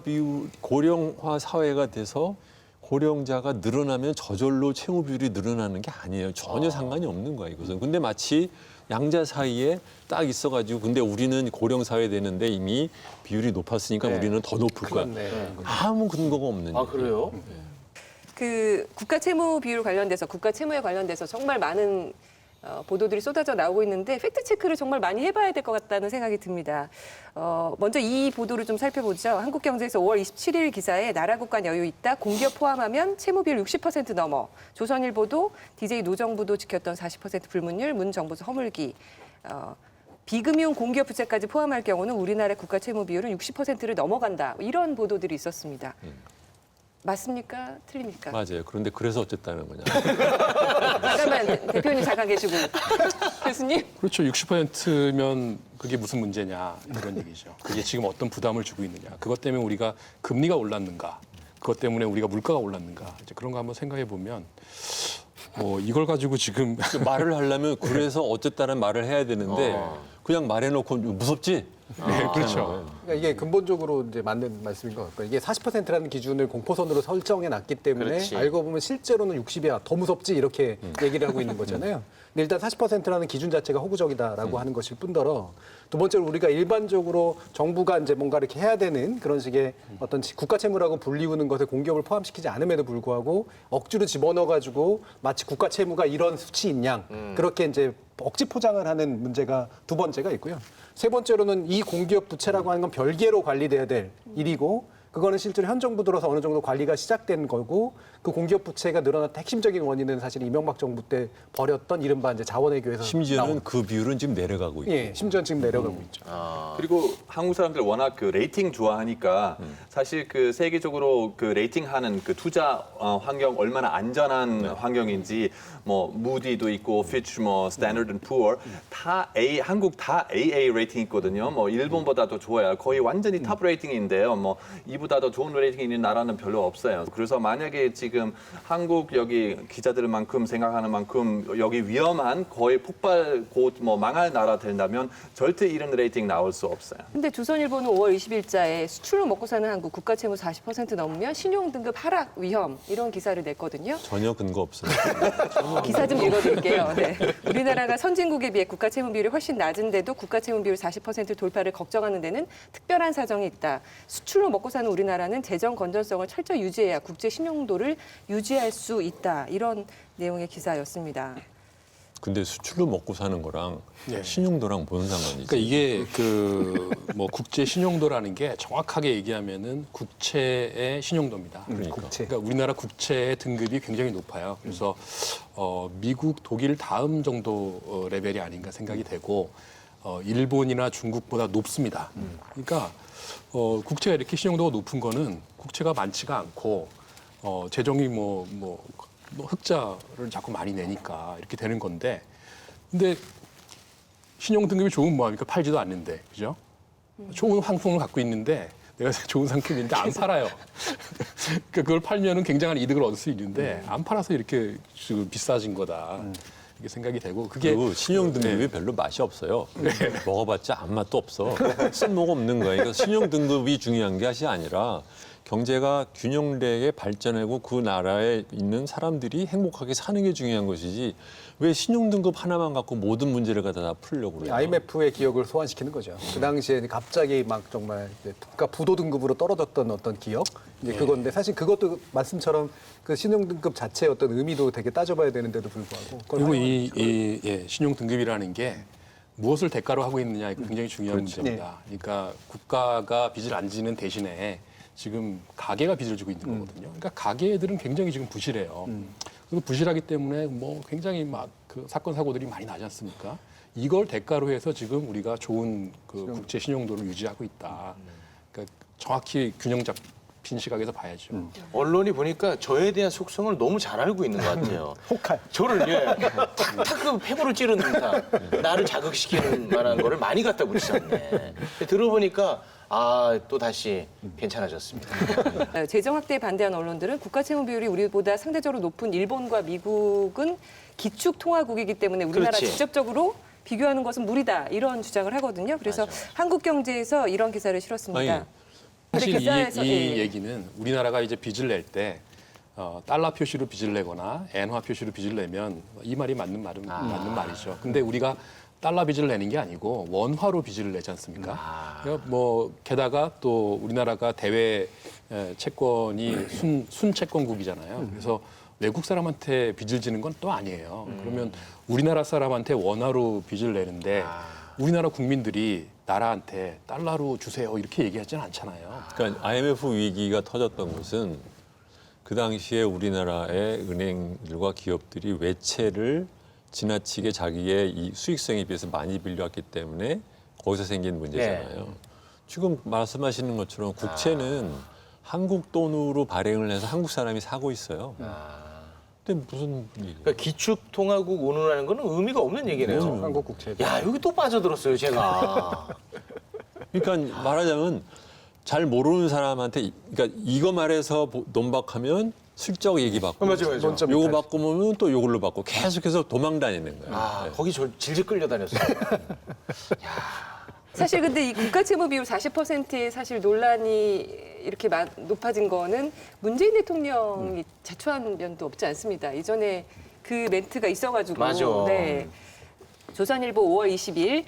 사회가 돼서 고령자가 늘어나면 저절로 채무 비율이 늘어나는 게 아니에요. 전혀 상관이 없는 거야 이것은. 근데 마치 양자 사이에 딱 있어가지고 근데 우리는 고령 사회 되는데 이미 비율이 높았으니까 네. 우리는 더 높을 거야. 아무 근거가 없는. 아 그래요? 그 국가 채무 비율 관련돼서 국가 채무에 관련돼서 정말 많은 보도들이 쏟아져 나오고 있는데 팩트 체크를 정말 많이 해봐야 될 것 같다는 생각이 듭니다. 먼저 이 보도를 좀 살펴보죠. 한국경제에서 5월 27일 기사에 나라 국간 여유 있다. 공기업 포함하면 채무 비율 60% 넘어. 조선일보도 DJ 노정부도 지켰던 40% 불문율, 문정부도 허물기. 비금융 공기업 부채까지 포함할 경우는 우리나라의 국가 채무 비율은 60%를 넘어간다. 이런 보도들이 있었습니다. 맞습니까? 틀립니까? 맞아요. 그런데 그래서 어쨌다는 거냐. 잠깐만 대표님 잠깐 계시고 교수님. 그렇죠. 60%면 그게 무슨 문제냐 그런 얘기죠. 그게 지금 어떤 부담을 주고 있느냐. 그것 때문에 우리가 금리가 올랐는가. 그것 때문에 우리가 물가가 올랐는가. 이제 그런 거 한번 생각해 보면 뭐 이걸 가지고 지금 말을 하려면 그래서 어쨌다는 말을 해야 되는데 그냥 말해놓고 무섭지? 네, 그렇죠. 그러니까 이게 근본적으로 이제 맞는 말씀인 것 같고요. 이게 40%라는 기준을 공포선으로 설정해 놨기 때문에 그렇지. 알고 보면 실제로는 60이야 더 무섭지 이렇게 얘기를 하고 있는 거잖아요. 근데 일단 40%라는 기준 자체가 허구적이다라고 하는 것일 뿐더러 두 번째로 우리가 일반적으로 정부가 이제 뭔가 이렇게 해야 되는 그런 식의 어떤 국가 채무라고 불리우는 것에 공기업을 포함시키지 않음에도 불구하고 억지로 집어넣어 가지고 마치 국가 채무가 이런 수치인 양 그렇게 이제 억지 포장을 하는 문제가 두 번째가 있고요. 세 번째로는 이 공기업 부채라고 하는 건 별개로 관리돼야 될 일이고 그거는 실제로 현 정부 들어서 어느 정도 관리가 시작된 거고 그 공기업 부채가 늘어났던 핵심적인 원인은 사실 이명박 정부 때 벌였던 이른바 이제 자원외교에서 심지어는 나온. 그 비율은 지금 내려가고 있고. 예, 심지어 지금 내려가고 있죠. 그리고 한국 사람들 워낙 그 레이팅 좋아하니까 사실 그 세계적으로 그 레이팅하는 그 투자 환경 얼마나 안전한 환경인지 뭐 무디도 있고 피치 뭐 스탠더드 앤 푸어 다 한국 다 AA 레이팅 있거든요. 뭐 일본보다도 좋아요. 거의 완전히 탑 레이팅인데요. 뭐 이보다 더 좋은 레이팅 있는 나라는 별로 없어요. 그래서 만약에 지금 한국 여기 기자들만큼 생각하는 만큼 여기 위험한 거의 폭발 곧 뭐 망할 나라 된다면 절대 이런 레이팅 나올 수 없어요. 근데 조선일보는 5월 20일자에 수출로 먹고 사는 한국 국가 채무 40% 넘으면 신용 등급 하락 위험 이런 기사를 냈거든요. 전혀 근거 없어요. 기사 좀 읽어드릴게요. 네. 우리나라가 선진국에 비해 국가 채무 비율이 훨씬 낮은데도 국가 채무 비율 40% 돌파를 걱정하는 데는 특별한 사정이 있다. 수출로 먹고 사는 우리나라는 재정 건전성을 철저히 유지해야 국제 신용도를 유지할 수 있다. 이런 내용의 기사였습니다. 근데 수출로 먹고 사는 거랑 예. 신용도랑 뭔 상관이지? 그러니까 이게 그 뭐 국제 신용도라는 게 정확하게 얘기하면은 국채의 신용도입니다. 국채. 그러니까 우리나라 국채의 등급이 굉장히 높아요. 그래서 미국, 독일 다음 정도 레벨이 아닌가 생각이 되고 일본이나 중국보다 높습니다. 그러니까 국채가 이렇게 신용도가 높은 거는 국채가 많지가 않고 재정이 뭐 흑자를 자꾸 많이 내니까 이렇게 되는 건데 근데 신용 등급이 좋으면 뭐합니까? 팔지도 않는데 그죠? 좋은 상품을 갖고 있는데 내가 좋은 상품이 있는데 안 팔아요. 그러니까 그걸 팔면은 굉장한 이득을 얻을 수 있는데 안 팔아서 이렇게 지금 비싸진 거다. 이게 생각이 되고 그게 그리고 신용 등급이 네. 별로 맛이 없어요. 먹어봤자 아무 맛도 없어. 쓸모가 없는 거예요. 그러니까 신용 등급이 중요한 게 아니라 경제가 균형되게 발전하고 그 나라에 있는 사람들이 행복하게 사는 게 중요한 것이지 왜 신용등급 하나만 갖고 모든 문제를 갖다 다 풀려고 그래요. IMF의 기억을 소환시키는 거죠. 그 당시에 갑자기 막 정말 이제 국가 부도 등급으로 떨어졌던 어떤 기억, 이제 그건데 사실 그것도 말씀처럼 그 신용등급 자체의 어떤 의미도 되게 따져봐야 되는데도 불구하고. 그걸 그리고 활용하는 신용 등급이라는 게 무엇을 대가로 하고 있느냐 이거 굉장히 중요한 문제입니다. 그러니까 국가가 빚을 안 지는 대신에 지금 가계가 빚을 지고 있는 거거든요. 그러니까 가계들은 굉장히 지금 부실해요. 그리고 부실하기 때문에 뭐 굉장히 막 그 사건 사고들이 많이 나지 않습니까? 이걸 대가로 해서 지금 우리가 좋은 그 국제 신용도를 유지하고 있다. 그러니까 정확히 균형 잡힌 시각에서 봐야죠. 언론이 보니까 저에 대한 속성을 너무 잘 알고 있는 것 같아요. 혹할. 저를 탁탁 그 패부를 찌르는 듯한 나를 자극시키는 만한 거를 많이 갖다 붙이셨네. 근데 들어보니까 또 다시 괜찮아졌습니다. 재정 확대에 반대한 언론들은 국가 채무 비율이 우리보다 상대적으로 높은 일본과 미국은 기축 통화국이기 때문에 우리나라 그렇지. 직접적으로 비교하는 것은 무리다 이런 주장을 하거든요. 그래서 한국경제에서 이런 기사를 실었습니다. 아니, 근데 사실 기사에서 이 얘기는 우리나라가 이제 빚을 낼 때 달러 표시로 빚을 내거나 엔화 표시로 빚을 내면 이 말이 맞는 말이죠. 근데 우리가 달러 빚을 내는 게 아니고 원화로 빚을 내지 않습니까? 그러니까 뭐 게다가 또 우리나라가 대외 채권이 순채권국이잖아요. 그래서 외국 사람한테 빚을 지는 건 또 아니에요. 그러면 우리나라 사람한테 원화로 빚을 내는데 우리나라 국민들이 나라한테 달러로 주세요 이렇게 얘기하지는 않잖아요. 그러니까 IMF 위기가 터졌던 것은 그 당시에 우리나라의 은행들과 기업들이 외채를 지나치게 자기의 이 수익성에 비해서 많이 빌려왔기 때문에 거기서 생긴 문제잖아요. 지금 말씀하시는 것처럼 국채는 한국 돈으로 발행을 해서 한국 사람이 사고 있어요. 근데 무슨 그러니까 기축 통화국 운운하는 거는 의미가 없는 얘기네요. 한국 국채. 야 여기 또 빠져들었어요 제가. 그러니까 말하자면 잘 모르는 사람한테 그러니까 이거 말해서 논박하면 슬쩍 얘기 받고 맞아. 요거 받고 오면 또 요걸로 받고 계속해서 도망 다니는 거예요. 거기 질질 끌려다녔어요. 사실 근데 이 국가 채무 비율 40%의 사실 논란이 이렇게 높아진 거는 문재인 대통령이 자초한 면도 없지 않습니다. 이전에 그 멘트가 있어가지고. 맞아. 네. 조선일보 5월 22일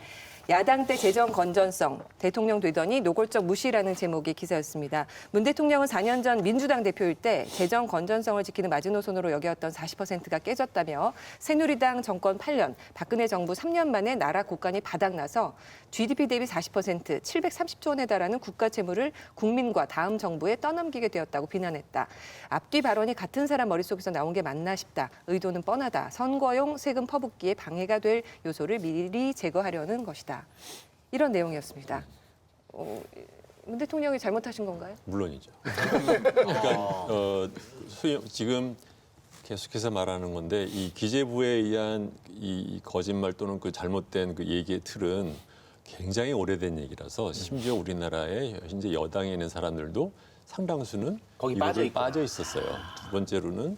야당 때 재정 건전성, 대통령 되더니 노골적 무시라는 제목의 기사였습니다. 문 대통령은 4년 전 민주당 대표일 때 재정 건전성을 지키는 마지노선으로 여겨왔던 40%가 깨졌다며 새누리당 정권 8년, 박근혜 정부 3년 만에 나라 국간이 바닥나서 GDP 대비 40%, 730조 원에 달하는 국가 채무를 국민과 다음 정부에 떠넘기게 되었다고 비난했다. 앞뒤 발언이 같은 사람 머릿속에서 나온 게 맞나 싶다. 의도는 뻔하다. 선거용 세금 퍼붓기에 방해가 될 요소를 미리 제거하려는 것이다. 이런 내용이었습니다. 문 대통령이 잘못하신 건가요? 물론이죠. 그러니까 지금 계속해서 말하는 건데 이 기재부에 의한 이 거짓말 또는 그 잘못된 그 얘기의 틀은 굉장히 오래된 얘기라서 심지어 우리나라의 현재 여당에 있는 사람들도 상당수는 거기 이것을 빠져 빠져 있었어요. 두 번째로는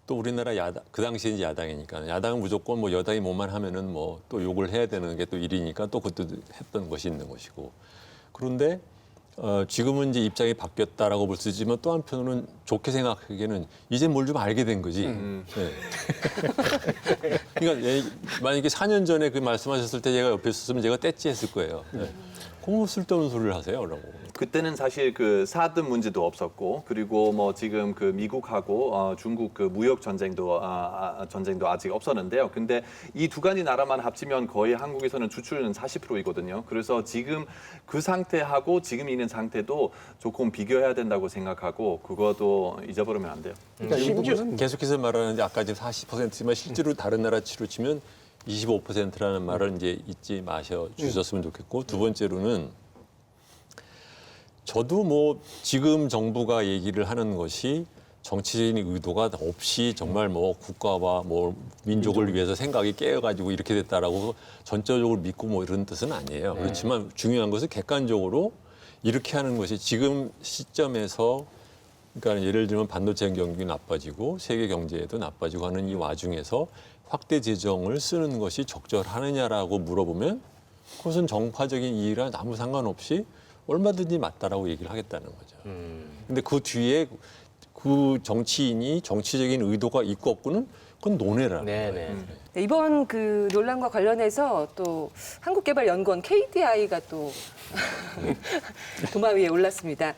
또 우리나라 야당 그 당시에 이제 야당이니까 야당은 무조건 뭐 여당이 뭐만 하면은 뭐 또 욕을 해야 되는 게 또 일이니까 또 그것도 했던 것이 있는 것이고 그런데 지금은 이제 입장이 바뀌었다라고 볼 수 있지만 또 한편으로는 좋게 생각하기에는 이제 뭘 좀 알게 된 거지. 네. 그러니까 만약에 4년 전에 그 말씀하셨을 때 제가 옆에 있었으면 제가 떼찌했을 거예요. 네. 고무 쓸데없는 소리를 하세요라고. 그때는 사실 그 사드 문제도 없었고 그리고 뭐 지금 그 미국하고 중국 그 무역 전쟁도 아직 없었는데요. 근데 이 두 가지 나라만 합치면 거의 한국에서는 수출은 40%이거든요. 그래서 지금 그 상태하고 지금 있는 상태도 조금 비교해야 된다고 생각하고 그것도 잊어버리면 안 돼요. 그러니까 이 부분은 계속해서 말하는데 아까 지금 40%지만 실제로 다른 나라 치로 치면 25%라는 말을 이제 잊지 마셔 주셨으면 좋겠고 두 번째로는 저도 뭐 지금 정부가 얘기를 하는 것이 정치적인 의도가 없이 정말 뭐 국가와 뭐 민족을 위해서 생각이 깨어가지고 이렇게 됐다라고 전적으로 믿고 뭐 이런 뜻은 아니에요. 그렇지만 중요한 것은 객관적으로 이렇게 하는 것이 지금 시점에서 그러니까 예를 들면 반도체 경기 나빠지고 세계 경제에도 나빠지고 하는 이 와중에서 확대 재정을 쓰는 것이 적절하느냐라고 물어보면 그것은 정파적인 이의랑 아무 상관없이 얼마든지 맞다라고 얘기를 하겠다는 거죠. 근데 그 뒤에 그 정치인이 정치적인 의도가 있고 없고는 그건 논외라는 네네. 거예요. 네, 이번 그 논란과 관련해서 또 한국개발연구원 KDI가 또 도마 위에 올랐습니다.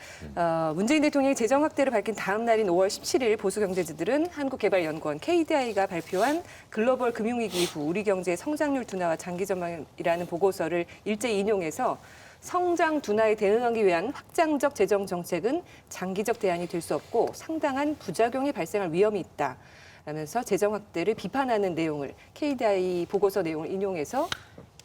문재인 대통령이 재정 확대를 밝힌 다음 날인 5월 17일 보수경제지들은 한국개발연구원 KDI가 발표한 글로벌 금융위기 이후 우리 경제의 성장률 둔화와 장기 전망이라는 보고서를 일제히 인용해서 성장 둔화에 대응하기 위한 확장적 재정 정책은 장기적 대안이 될 수 없고 상당한 부작용이 발생할 위험이 있다. 라면서 재정 확대를 비판하는 내용을 KDI 보고서 내용을 인용해서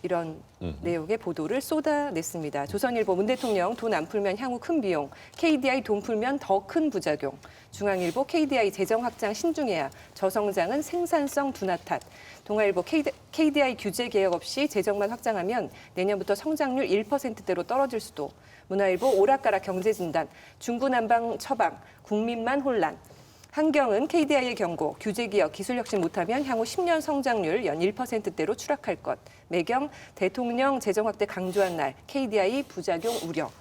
이런 내용의 보도를 쏟아냈습니다. 조선일보 문 대통령 돈 안 풀면 향후 큰 비용, KDI 돈 풀면 더 큰 부작용, 중앙일보 KDI 재정 확장 신중해야 저성장은 생산성 둔화 탓, 동아일보 KDI 규제 개혁 없이 재정만 확장하면 내년부터 성장률 1%대로 떨어질 수도, 문화일보 오락가락 경제진단, 중구난방 처방, 국민만 혼란, 한경은 KDI의 경고, 규제개혁, 기술혁신 못하면 향후 10년 성장률 연 1%대로 추락할 것. 매경, 대통령 재정 확대 강조한 날, KDI 부작용 우려.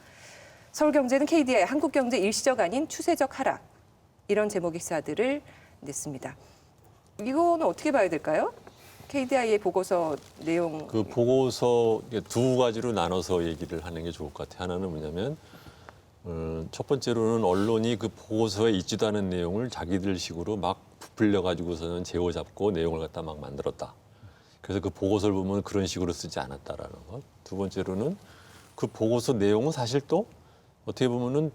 서울경제는 KDI, 한국경제 일시적 아닌 추세적 하락. 이런 제목의 기사들을 냈습니다. 이거는 어떻게 봐야 될까요? KDI의 보고서 내용. 그 보고서 두 가지로 나눠서 얘기를 하는 게 좋을 것 같아요. 하나는 뭐냐면 첫 번째로는 언론이 그 보고서에 있지도 않은 내용을 자기들 식으로 막 부풀려 가지고서는 제어잡고 내용을 갖다 막 만들었다. 그래서 그 보고서를 보면 그런 식으로 쓰지 않았다라는 것. 두 번째로는 그 보고서 내용은 사실 또 어떻게 보면은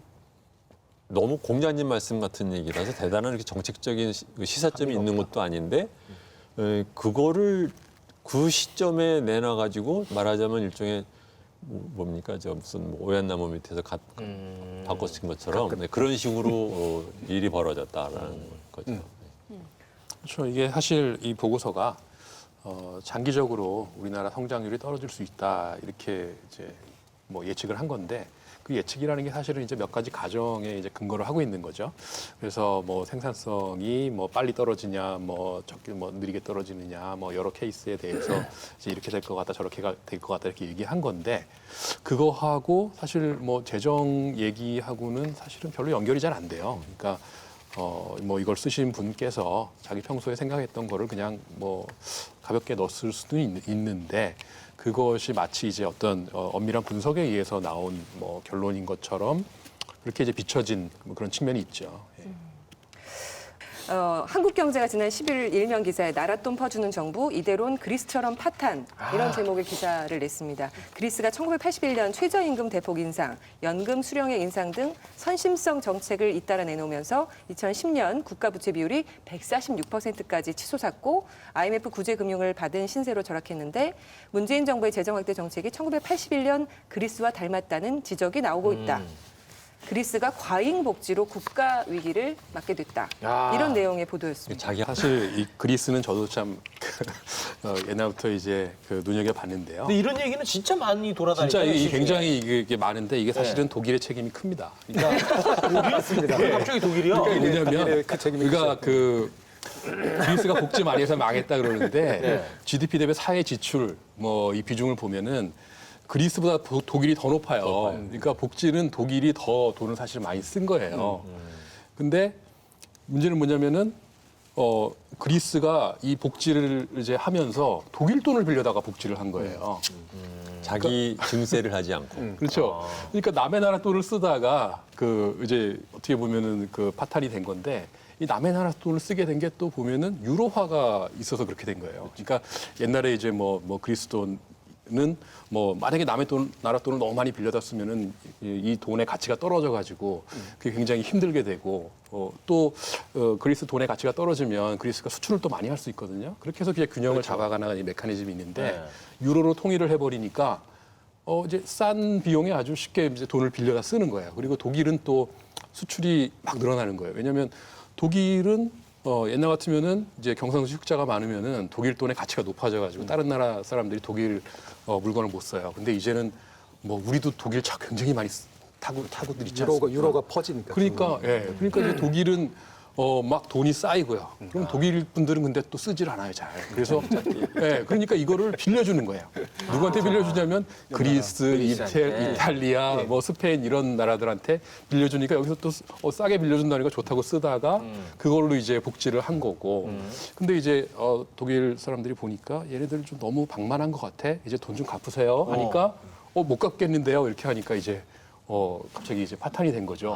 너무 공자님 말씀 같은 얘기라서 대단한 이렇게 정책적인 시사점이 있는 것도 아닌데 그거를 그 시점에 내놔 가지고 말하자면 일종의 뭡니까 저 무슨 오얏나무 밑에서 바꿔 쓴 것처럼 네, 그런 식으로 일이 벌어졌다라는 거죠. 그렇죠. 이게 사실 이 보고서가 장기적으로 우리나라 성장률이 떨어질 수 있다 이렇게 이제 뭐 예측을 한 건데 그 예측이라는 게 사실은 이제 몇 가지 가정에 이제 근거를 하고 있는 거죠. 그래서 뭐 생산성이 뭐 빨리 떨어지냐, 뭐 적게 뭐 느리게 떨어지느냐, 뭐 여러 케이스에 대해서 이제 이렇게 될 것 같다, 저렇게 될 것 같다 이렇게 얘기한 건데 그거하고 사실 뭐 재정 얘기하고는 사실은 별로 연결이 잘 안 돼요. 그러니까 뭐 이걸 쓰신 분께서 자기 평소에 생각했던 거를 그냥 뭐 가볍게 넣었을 수도 있는데 그것이 마치 이제 어떤 엄밀한 분석에 의해서 나온 뭐 결론인 것처럼 그렇게 이제 비춰진 뭐 그런 측면이 있죠. 예. 한국경제가 지난 11일 일면 기사에 나랏돈 퍼주는 정부, 이대로는 그리스처럼 파탄 이런 제목의 기사를 냈습니다. 그리스가 1981년 최저임금 대폭 인상, 연금 수령액 인상 등 선심성 정책을 잇따라 내놓으면서 2010년 국가부채 비율이 146%까지 치솟았고 IMF 구제 금융을 받은 신세로 절약했는데 문재인 정부의 재정 확대 정책이 1981년 그리스와 닮았다는 지적이 나오고 있다. 그리스가 과잉 복지로 국가 위기를 맞게 됐다. 야. 이런 내용의 보도였습니다. 자기 사실 이 그리스는 저도 참 옛날부터 이제 그 눈여겨 봤는데요. 근데 이런 얘기는 진짜 많이 진짜 돌아다니잖아요. 이 굉장히 이게 많은데 이게 사실은 독일의 책임이 큽니다. 그러니까 맞습니다. 갑자기 독일이요? 왜냐하면 그 책임이 우리가 그 그리스가 복지 많이 해서 망했다 그러는데 네. GDP 대비 사회 지출 뭐 이 비중을 보면은 그리스보다 독일이 더 높아요. 그러니까 복지는 독일이 더 돈을 사실 많이 쓴 거예요. 근데 문제는 뭐냐면은 그리스가 이 복지를 이제 하면서 독일 돈을 빌려다가 복지를 한 거예요. 자기 증세를 하지 않고. 그렇죠. 그러니까 남의 나라 돈을 쓰다가 그 이제 어떻게 보면은 그 파탄이 된 건데 이 남의 나라 돈을 쓰게 된 게 또 보면은 유로화가 있어서 그렇게 된 거예요. 그러니까 옛날에 이제 뭐 그리스 돈은 뭐 만약에 남의 나라 돈을 너무 많이 빌려다 쓰면은 이 돈의 가치가 떨어져 가지고 그게 굉장히 힘들게 되고 또 그리스 돈의 가치가 떨어지면 그리스가 수출을 또 많이 할 수 있거든요. 그렇게 해서 그냥 균형을 잡아가는 이 메커니즘이 있는데 유로로 통일을 해버리니까 이제 싼 비용에 아주 쉽게 이제 돈을 빌려다 쓰는 거예요. 그리고 독일은 또 수출이 막 늘어나는 거예요. 왜냐하면 독일은 옛날 같으면은 이제 경상도 흑자가 많으면은 독일 돈의 가치가 높아져가지고 다른 나라 사람들이 독일 물건을 못 사요. 근데 이제는 뭐 우리도 독일 차 굉장히 많이 타고들 있지 않습니까? 유로가 퍼지니까. 그러니까 예, 그러니까 이제 독일은 막 돈이 쌓이고요. 그럼 독일 분들은 근데 또 쓰질 않아요, 잘. 그래서 예, 그러니까 이거를 빌려주는 거예요. 누구한테 빌려주냐면 그리스, 이탈리아, 뭐 스페인 이런 나라들한테 빌려주니까 여기서 또 싸게 빌려준다니까 좋다고 쓰다가 그걸로 이제 복지를 한 거고. 근데 이제 독일 사람들이 보니까 얘네들 좀 너무 방만한 것 같아. 이제 돈 좀 갚으세요 하니까 못 갚겠는데요. 이렇게 하니까 이제 갑자기 이제 파탄이 된 거죠.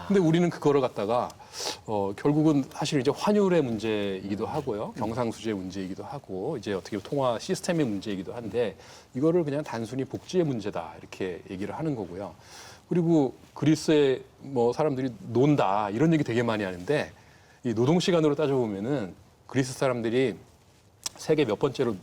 근데 우리는 그거를 갖다가 결국은 사실 이제 환율의 문제이기도 하고요. 경상수지의 문제이기도 하고 이제 어떻게 보면 통화 시스템의 문제이기도 한데 이거를 그냥 단순히 복지의 문제다 이렇게 얘기를 하는 거고요. 그리고 그리스에 뭐 사람들이 논다 이런 얘기 되게 많이 하는데 이 노동 시간으로 따져보면은 그리스 사람들이 세계 몇 번째로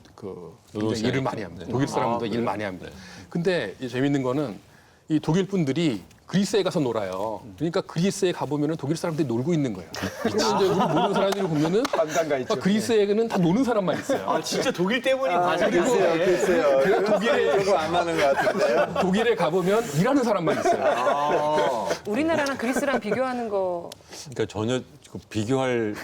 굉장히 일을 많이 합니다. 독일 사람보다 일 많이 합니다. 근데 이 재밌는 거는 이 독일 분들이 그리스에 가서 놀아요. 그러니까 그리스에 가보면은 독일 사람들이 놀고 있는 거예요. 그래서 이제 우리 모르는 사람들이 보면은 관광가 있죠. 그리스에는 다 노는 사람만 있어요. 아 진짜 독일 때문이 맞아요. 글쎄요. 독일에 조금 안 맞는 것 같은데요. 독일에 가보면 일하는 사람만 있어요. 우리나라랑 그리스랑 비교하는 거 그러니까 전혀 비교할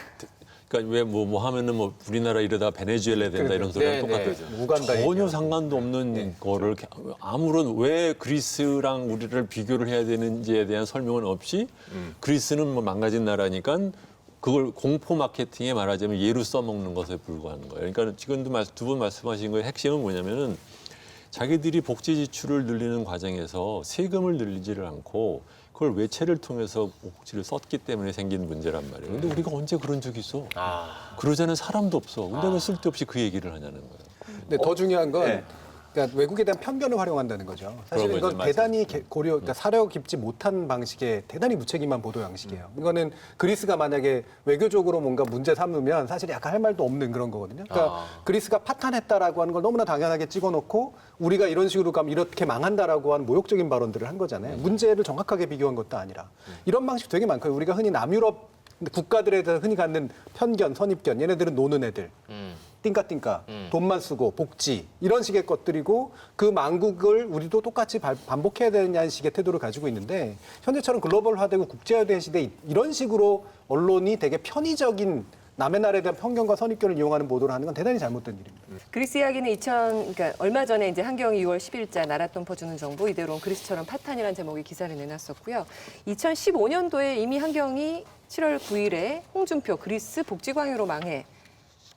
그러니까 왜 뭐 하면은 뭐 우리나라 이러다 베네수엘라 된다 이런 소리랑 네, 똑같아요. 네. 우간다 전혀 상관도 없는 거를 아무런 왜 그리스랑 우리를 비교를 해야 되는지에 대한 설명은 없이 그리스는 뭐 망가진 나라니까 그걸 공포 마케팅에 말하자면 예로 써먹는 것에 불과한 거예요. 그러니까 지금도 두 분 말씀하신 거의 핵심은 뭐냐면은 자기들이 복지 지출을 늘리는 과정에서 세금을 늘리지를 않고 그걸 외채를 통해서 복지를 썼기 때문에 생긴 문제란 말이에요. 근데 우리가 언제 그런 적이 있어? 그러자는 사람도 없어. 근데 왜 쓸데없이 그 얘기를 하냐는 거예요. 근데 더 중요한 건 네. 그러니까 외국에 대한 편견을 활용한다는 거죠. 사실 그런 이건 거죠. 대단히 그러니까 사려 깊지 못한 방식의 대단히 무책임한 보도 양식이에요. 이거는 그리스가 만약에 외교적으로 뭔가 문제 삼으면 사실 약간 할 말도 없는 그런 거거든요. 그러니까 그리스가 파탄했다라고 하는 걸 너무나 당연하게 찍어놓고 우리가 이런 식으로 가면 이렇게 망한다라고 하는 모욕적인 발언들을 한 거잖아요. 문제를 정확하게 비교한 것도 아니라 이런 방식 되게 많고요. 우리가 흔히 남유럽 국가들에 대해서 흔히 갖는 편견, 선입견, 얘네들은 노는 애들. 띵까띵까 돈만 쓰고 복지 이런 식의 것들이고 그 망국을 우리도 똑같이 반복해야 되냐는 식의 태도를 가지고 있는데 현재처럼 글로벌화되고 국제화된 시대에 이런 식으로 언론이 되게 편의적인 남의 나라에 대한 편견과 선입견을 이용하는 보도를 하는 건 대단히 잘못된 일입니다. 그리스 이야기는 그러니까 얼마 전에 이제 한경이 6월 10일자 나랏돈 퍼주는 정부 이대로 그리스처럼 파탄이라는 제목의 기사를 내놨었고요. 2015년도에 이미 한경이 7월 9일에 홍준표 그리스 복지광유로 망해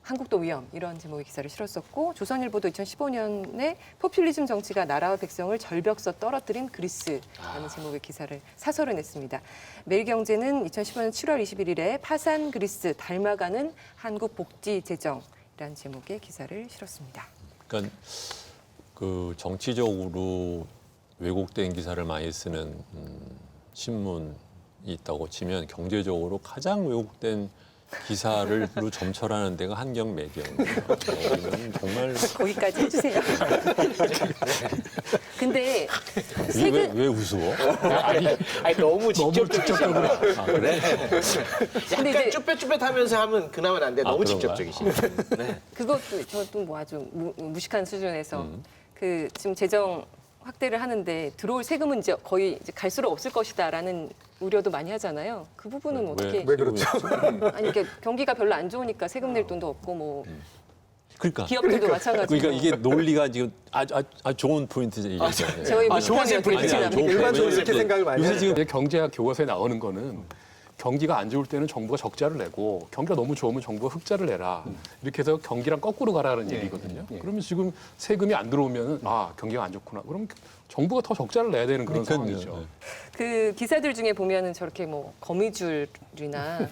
한국도 위험 이런 제목의 기사를 실었었고 조선일보도 2015년에 포퓰리즘 정치가 나라와 백성을 절벽서 떨어뜨린 그리스라는 제목의 기사를 사설을 냈습니다. 매일경제는 2015년 7월 21일에 파산 그리스 닮아가는 한국 복지 재정이라는 제목의 기사를 실었습니다. 그러니까 그 정치적으로 왜곡된 기사를 많이 쓰는 신문이 있다고 치면 경제적으로 가장 왜곡된 기사를 점철하는 데가 한경 매경이에요. 정말 거기까지 해주세요. 근데 이게 왜 우스워? 아니 너무 직접적으로. 아, 그래? 근데 약간 이제 쭈뼛쭈뼛하면서 하면 그나마 안 돼. 너무 그런가요? 직접적이시네. 네. 그것도 저도 뭐 아주 무식한 수준에서 그 지금 재정 확대를 하는데 들어올 세금은 이제 거의 이제 갈수록 없을 것이다라는 우려도 많이 하잖아요. 그 부분은 어떻게 왜 그렇죠? 아니 이게 경기가 별로 안 좋으니까 세금 낼 돈도 없고 뭐 그러니까. 기업들도 마찬가지고. 그러니까 이게 논리가 지금 아주 좋은 포인트 얘기잖아요. 저희 좋은 샘플이죠. 일반적으로 이렇게 생각을 많이 요새 해요. 지금 이제 경제학 교과서에 나오는 거는 경기가 안 좋을 때는 정부가 적자를 내고 경기가 너무 좋으면 정부가 흑자를 내라. 이렇게 해서 경기랑 거꾸로 가라는 얘기거든요. 그러면 지금 세금이 안 들어오면 경기가 안 좋구나. 그럼 정부가 더 적자를 내야 되는 그런 그러니까요. 상황이죠. 그 기사들 중에 보면은 저렇게 뭐 거미줄이나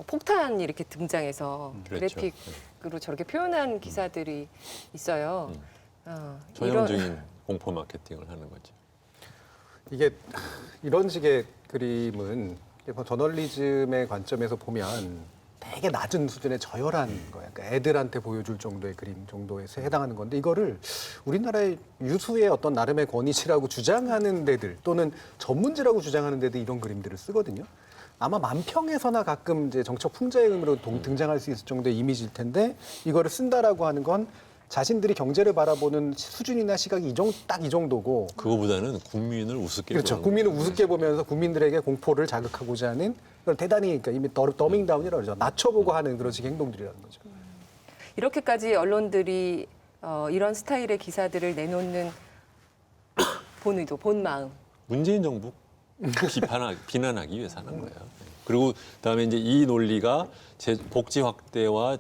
폭탄이 이렇게 등장해서 그렇죠. 그래픽으로 저렇게 표현한 기사들이 있어요. 전형적인 공포 마케팅을 하는 거죠. 이게 이런 식의 그림은 저널리즘의 관점에서 보면 되게 낮은 수준의 저열한 거예요. 그러니까 애들한테 보여줄 정도의 그림 정도에 해당하는 건데 이거를 우리나라의 유수의 어떤 나름의 권위시라고 주장하는 데들 또는 전문지라고 주장하는 데들 이런 그림들을 쓰거든요. 아마 만평에서나 가끔 이제 정책 풍자의 의미로 등장할 수 있을 정도의 이미지일 텐데 이거를 쓴다라고 하는 건 자신들이 경제를 바라보는 수준이나 시각이 딱 이 정도고 그거보다는 국민을 우습게 그렇죠. 보는 국민을 거예요. 우습게 보면서 국민들에게 공포를 자극하고자 하는 그런 대단히 그러니까 이미 더밍다운이라고 그러죠. 낮춰보고 하는 그런 식의 행동들이라는 거죠. 이렇게까지 언론들이 이런 스타일의 기사들을 내놓는 본 의도, 본 마음. 문재인 정부 비난하기 위해서 하는 거예요. 그리고 그다음에 이제 이 논리가 복지 확대와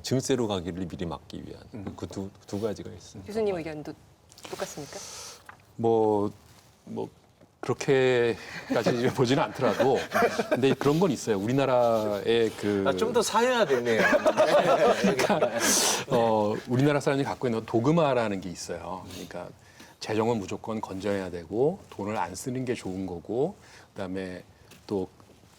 증세로 가기를 미리 막기 위한 그 두 가지가 있습니다. 교수님 의견도 똑같습니까? 뭐 그렇게까지 보지는 않더라도 근데 그런 건 있어요. 우리나라의 그 좀 더 사회화됐네요. 우리나라 사람이 갖고 있는 도그마라는 게 있어요. 그러니까 재정은 무조건 건전해야 되고 돈을 안 쓰는 게 좋은 거고 그다음에 또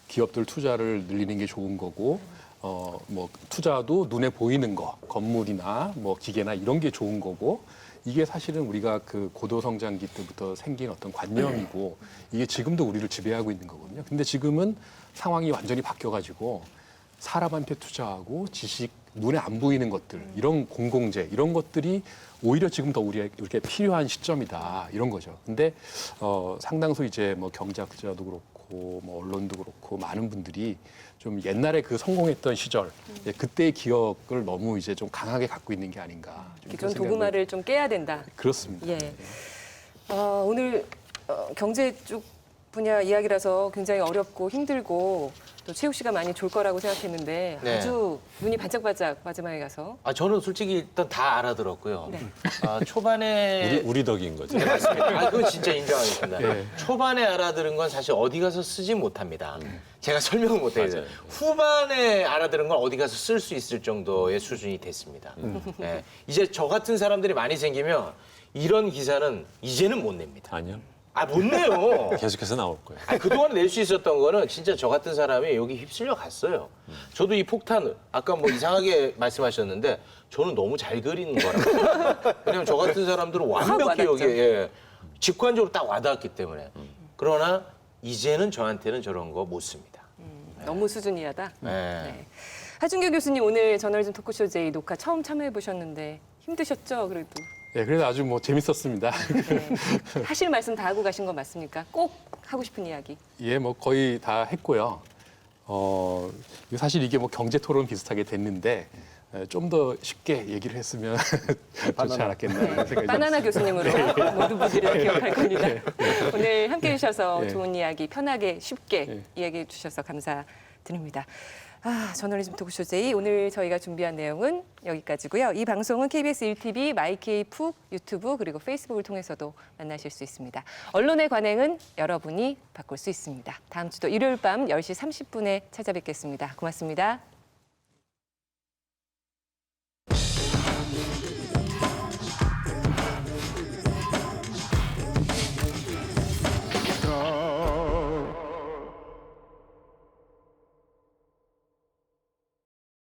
기업들 투자를 늘리는 게 좋은 거고 뭐 투자도 눈에 보이는 거 건물이나 뭐 기계나 이런 게 좋은 거고 이게 사실은 우리가 그 고도 성장기 때부터 생긴 어떤 관념이고 이게 지금도 우리를 지배하고 있는 거거든요. 근데 지금은 상황이 완전히 바뀌어가지고 사람한테 투자하고 지식 눈에 안 보이는 것들 이런 공공재 이런 것들이 오히려 지금 더 우리에게 필요한 시점이다 이런 거죠. 근데 상당수 이제 뭐 경제학자도 그렇고 뭐 언론도 그렇고 많은 분들이 좀 옛날에 그 성공했던 시절 그때의 기억을 너무 이제 좀 강하게 갖고 있는 게 아닌가. 좀 기존 그런 생각을- 도그마를 좀 깨야 된다. 그렇습니다. 예. 오늘 경제 쪽 분야 이야기라서 굉장히 어렵고 힘들고 또 최욱 씨가 많이 졸 거라고 생각했는데 네. 아주 눈이 반짝반짝 마지막에 가서 저는 솔직히 일단 다 알아들었고요. 네. 초반에 우리 덕인 거죠. 네, 맞습니다. 그건 진짜 인정하겠습니다. 예. 초반에 알아들은 건 사실 어디 가서 쓰지 못합니다. 제가 설명을 못해요. 맞아요. 후반에 알아들은 건 어디 가서 쓸 수 있을 정도의 수준이 됐습니다. 예. 이제 저 같은 사람들이 많이 생기면 이런 기사는 이제는 못 냅니다. 아니요. 못 내요. 계속해서 나올 거예요. 그동안 낼 수 있었던 거는 진짜 저 같은 사람이 여기 휩쓸려 갔어요. 저도 이 폭탄, 아까 뭐 이상하게 말씀하셨는데 저는 너무 잘 그리는 거라고. 왜냐면 저 같은 사람들은 완벽히 와닿죠. 여기에 직관적으로 딱 와닿았기 때문에. 그러나 이제는 저한테는 저런 거 못 씁니다. 너무 수준이하다. 네. 네. 하준교 교수님 오늘 저널리즘 토크쇼 제이 녹화 처음 참여해 보셨는데 힘드셨죠? 그래도 예, 그래도 아주 뭐 재밌었습니다. 네. 하실 말씀 다 하고 가신 건 맞습니까? 꼭 하고 싶은 이야기. 예, 뭐 거의 다 했고요. 사실 이게 뭐 경제 토론 비슷하게 됐는데 좀 더 쉽게 얘기를 했으면 좋지 않았겠나 하는 생각이 바나나 교수님으로 모든 분들이 기억할 겁니다. 오늘 함께 해주셔서 예. 좋은 이야기 편하게 쉽게 예. 이야기해 주셔서 감사드립니다. 저널리즘 토크쇼 제이 오늘 저희가 준비한 내용은 여기까지고요. 이 방송은 KBS 1TV, 마이케이 푹, 유튜브 그리고 페이스북을 통해서도 만나실 수 있습니다. 언론의 관행은 여러분이 바꿀 수 있습니다. 다음 주도 일요일 밤 10시 30분에 찾아뵙겠습니다. 고맙습니다.